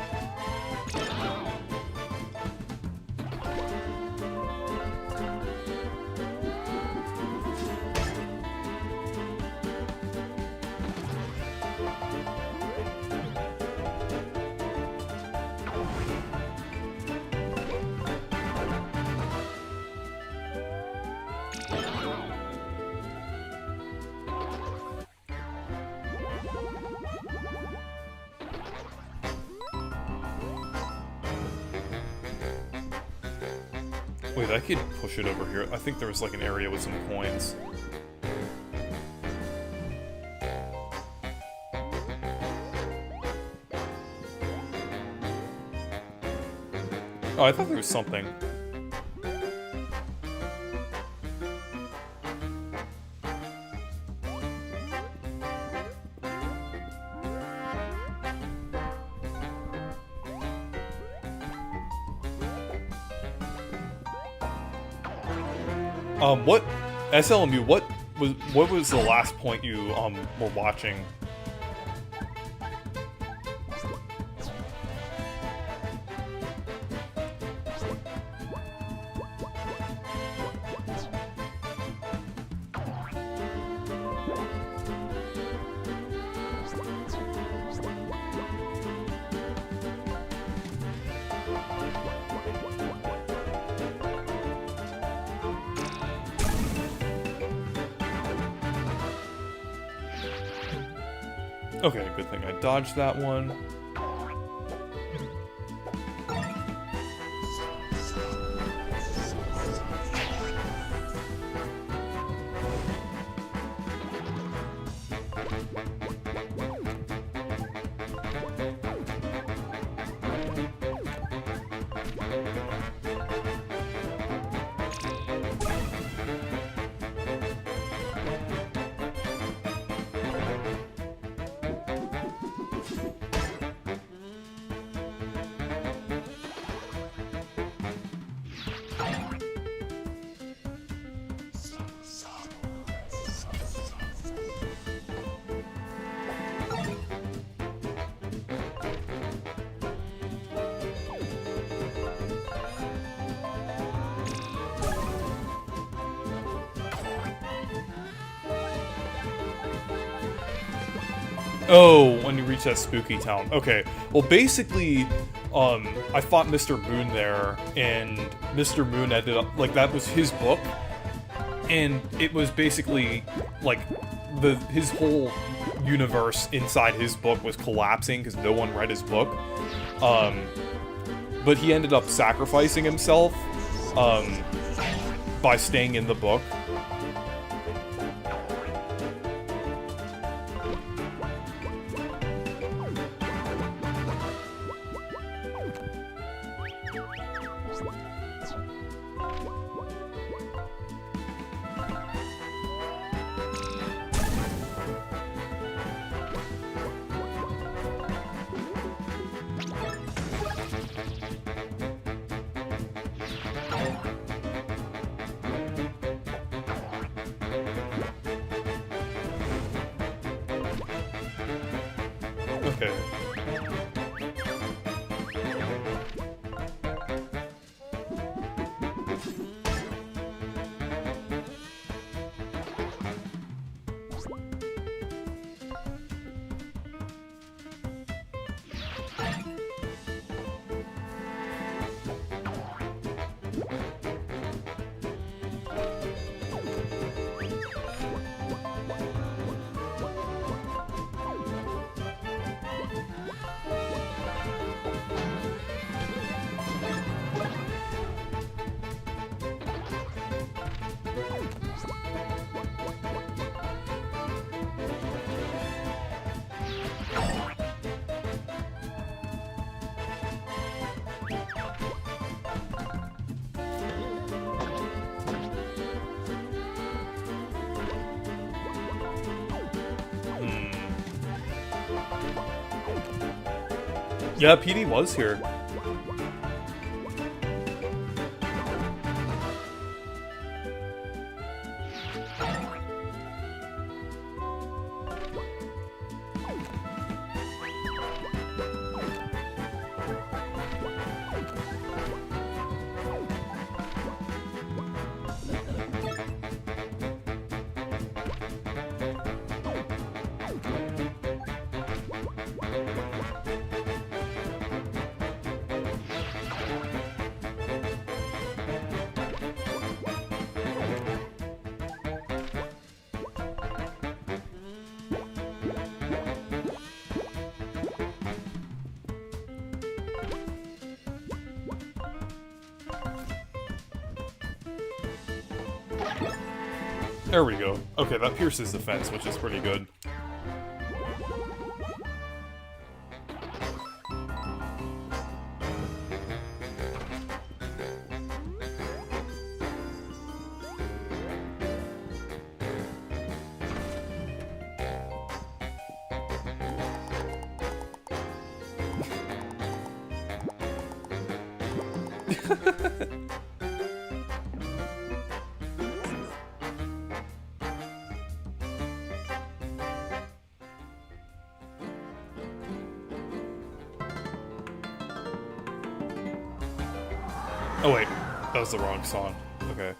Wait, I could push it over here. I think there was like an area with some coins. Oh, I thought there was something. What SLMU? What was the last point you were watching? Okay, good thing I dodged that one. Oh, when you reach that spooky town. Okay, well basically, I fought Mr. Moon there, and Mr. Moon ended up, like, that was his book, and it was basically, like, his whole universe inside his book was collapsing because no one read his book. But he ended up sacrificing himself, by staying in the book. Okay. Yeah, PD was here. There we go. Okay, that pierces the fence, which is pretty good. Oh wait, that was the wrong song. Okay.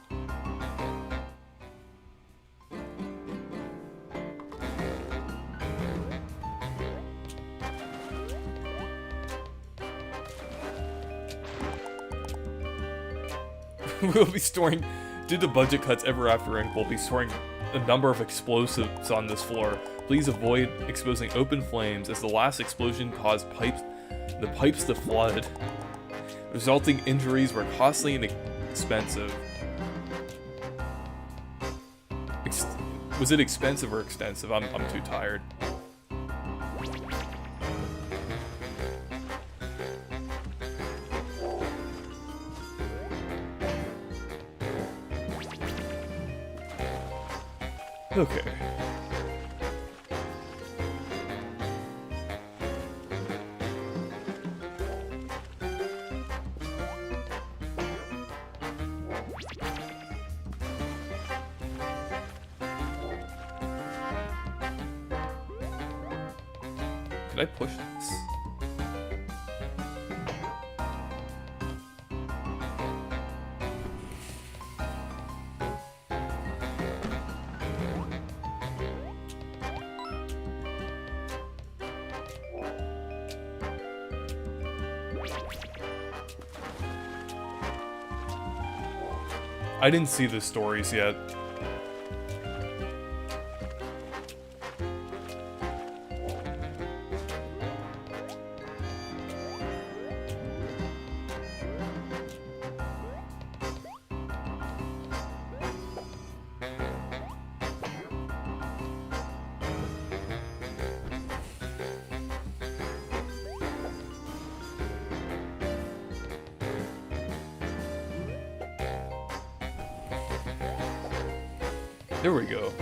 We'll be storing, due to budget cuts ever after Inc., we'll be storing a number of explosives on this floor. Please avoid exposing open flames, as the last explosion caused the pipes to flood. Resulting injuries were costly and expensive. Was it expensive or extensive? I'm too tired. Okay. Could I push this? I didn't see the stories yet. There we go.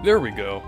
There we go.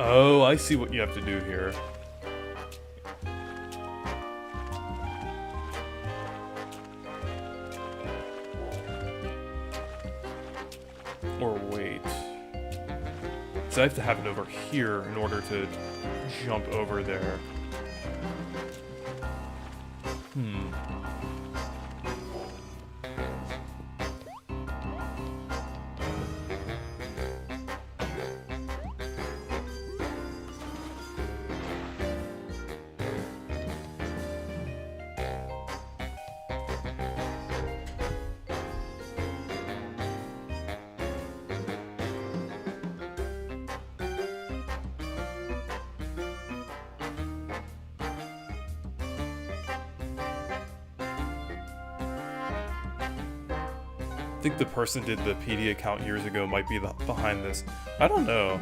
Oh, I see what you have to do here. Or wait. So I have to have it over here in order to jump over there. I think the person did the PD account years ago might be behind this. I don't know.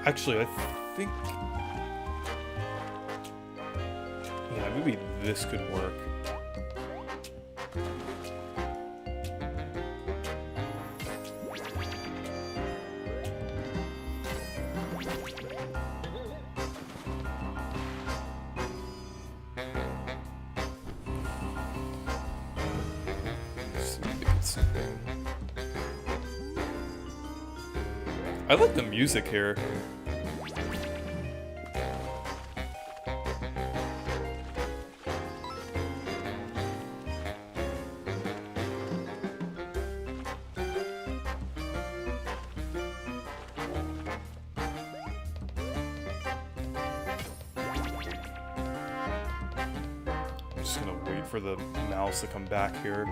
Actually, I think... yeah, maybe this could work. I like the music here. I'm just gonna wait for the mouse to come back here.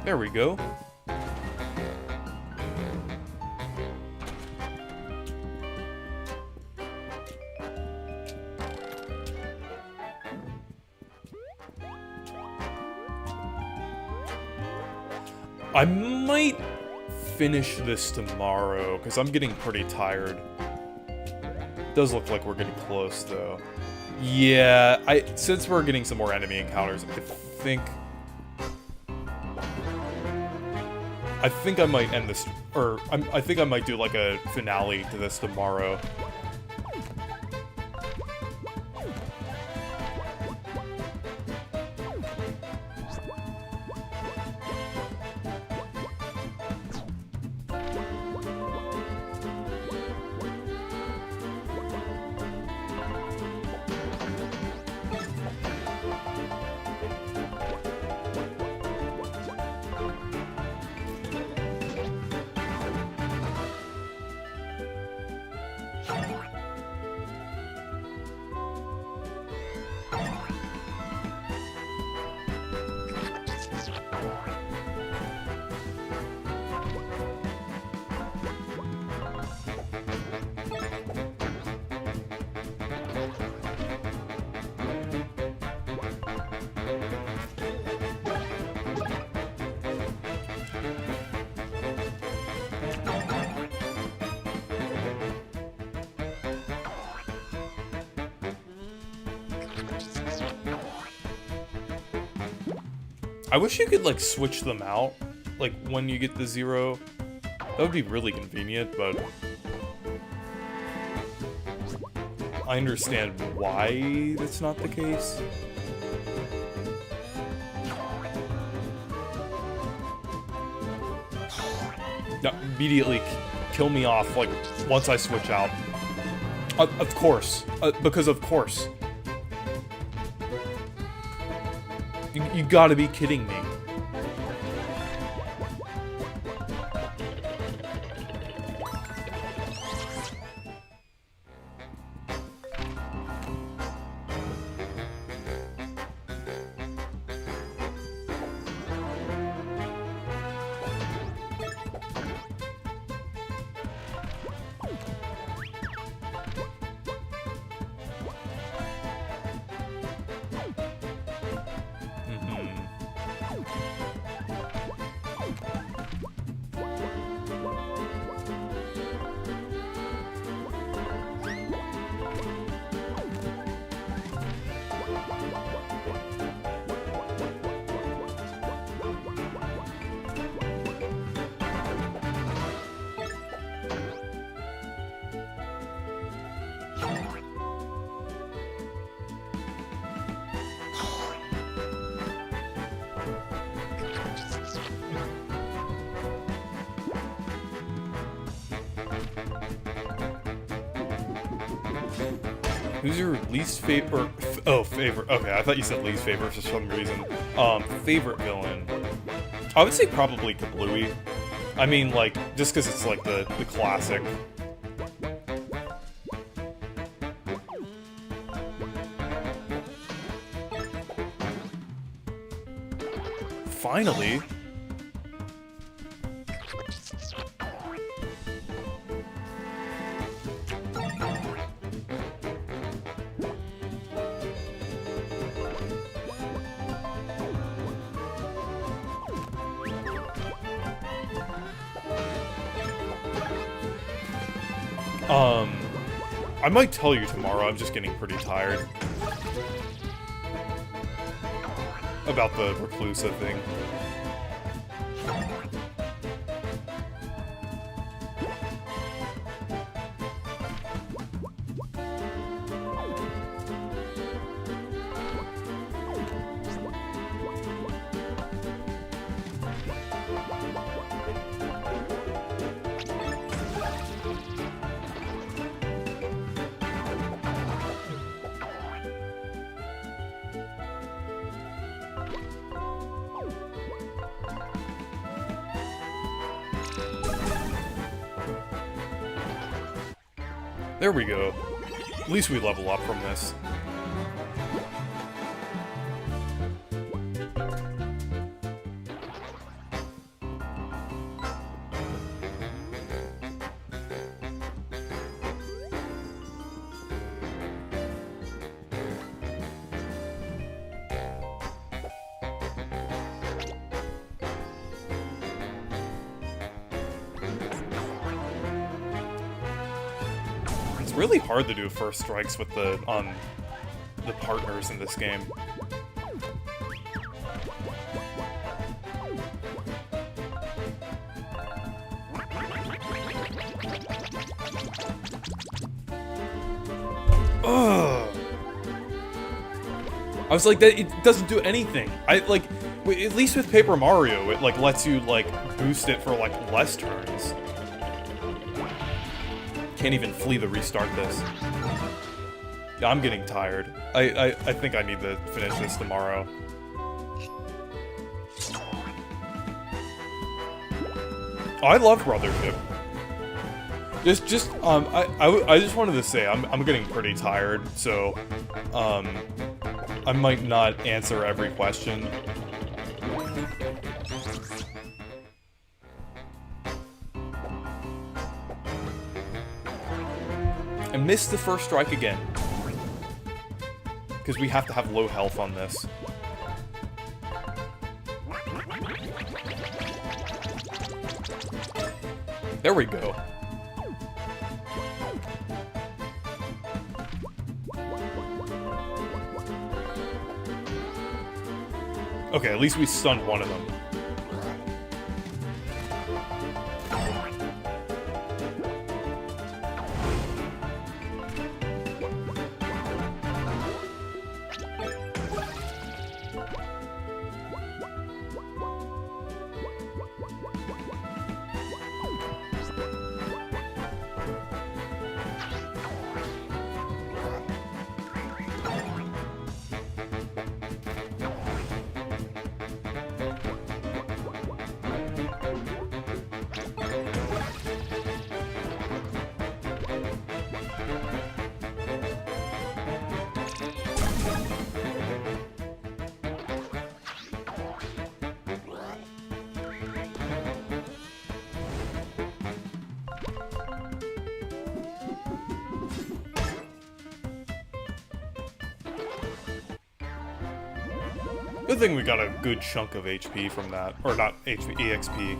There we go. I might finish this tomorrow, because I'm getting pretty tired. Does look like we're getting close, though. Yeah, since we're getting some more enemy encounters, I think I might end this, or I think I might do like a finale to this tomorrow. I wish you could, like, switch them out, like, when you get the 0. That would be really convenient, but... I understand why that's not the case. No, immediately kill me off, like, once I switch out. Of course. Because of course. You gotta be kidding me. Who's your least favorite? Oh, favorite. Okay, I thought you said least favorite for some reason. Favorite villain. I would say probably Kablooey. I mean, like, just because it's like the classic. Finally. I might tell you tomorrow, I'm just getting pretty tired. About the Reclusa thing. There we go. At least we level up from this. Really hard to do first strikes with the partners in this game. Ugh. I was like, that it doesn't do anything. I like, at least with Paper Mario, it like lets you like boost it for like less turns. Can't even flee the restart this. Yeah, I'm getting tired. I think I need to finish this tomorrow. Oh, I love Brothership. I just wanted to say I'm getting pretty tired, so I might not answer every question. I missed the first strike again. Because we have to have low health on this. There we go. Okay, at least we stunned one of them. Good thing we got a good chunk of HP from that. Or not HP, EXP.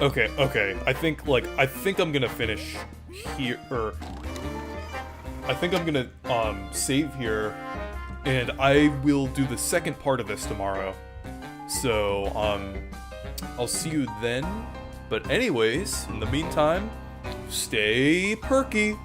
Okay. I think I'm gonna finish here, or I think I'm gonna save here, and I will do the second part of this tomorrow. So I'll see you then. But anyways, in the meantime, stay perky.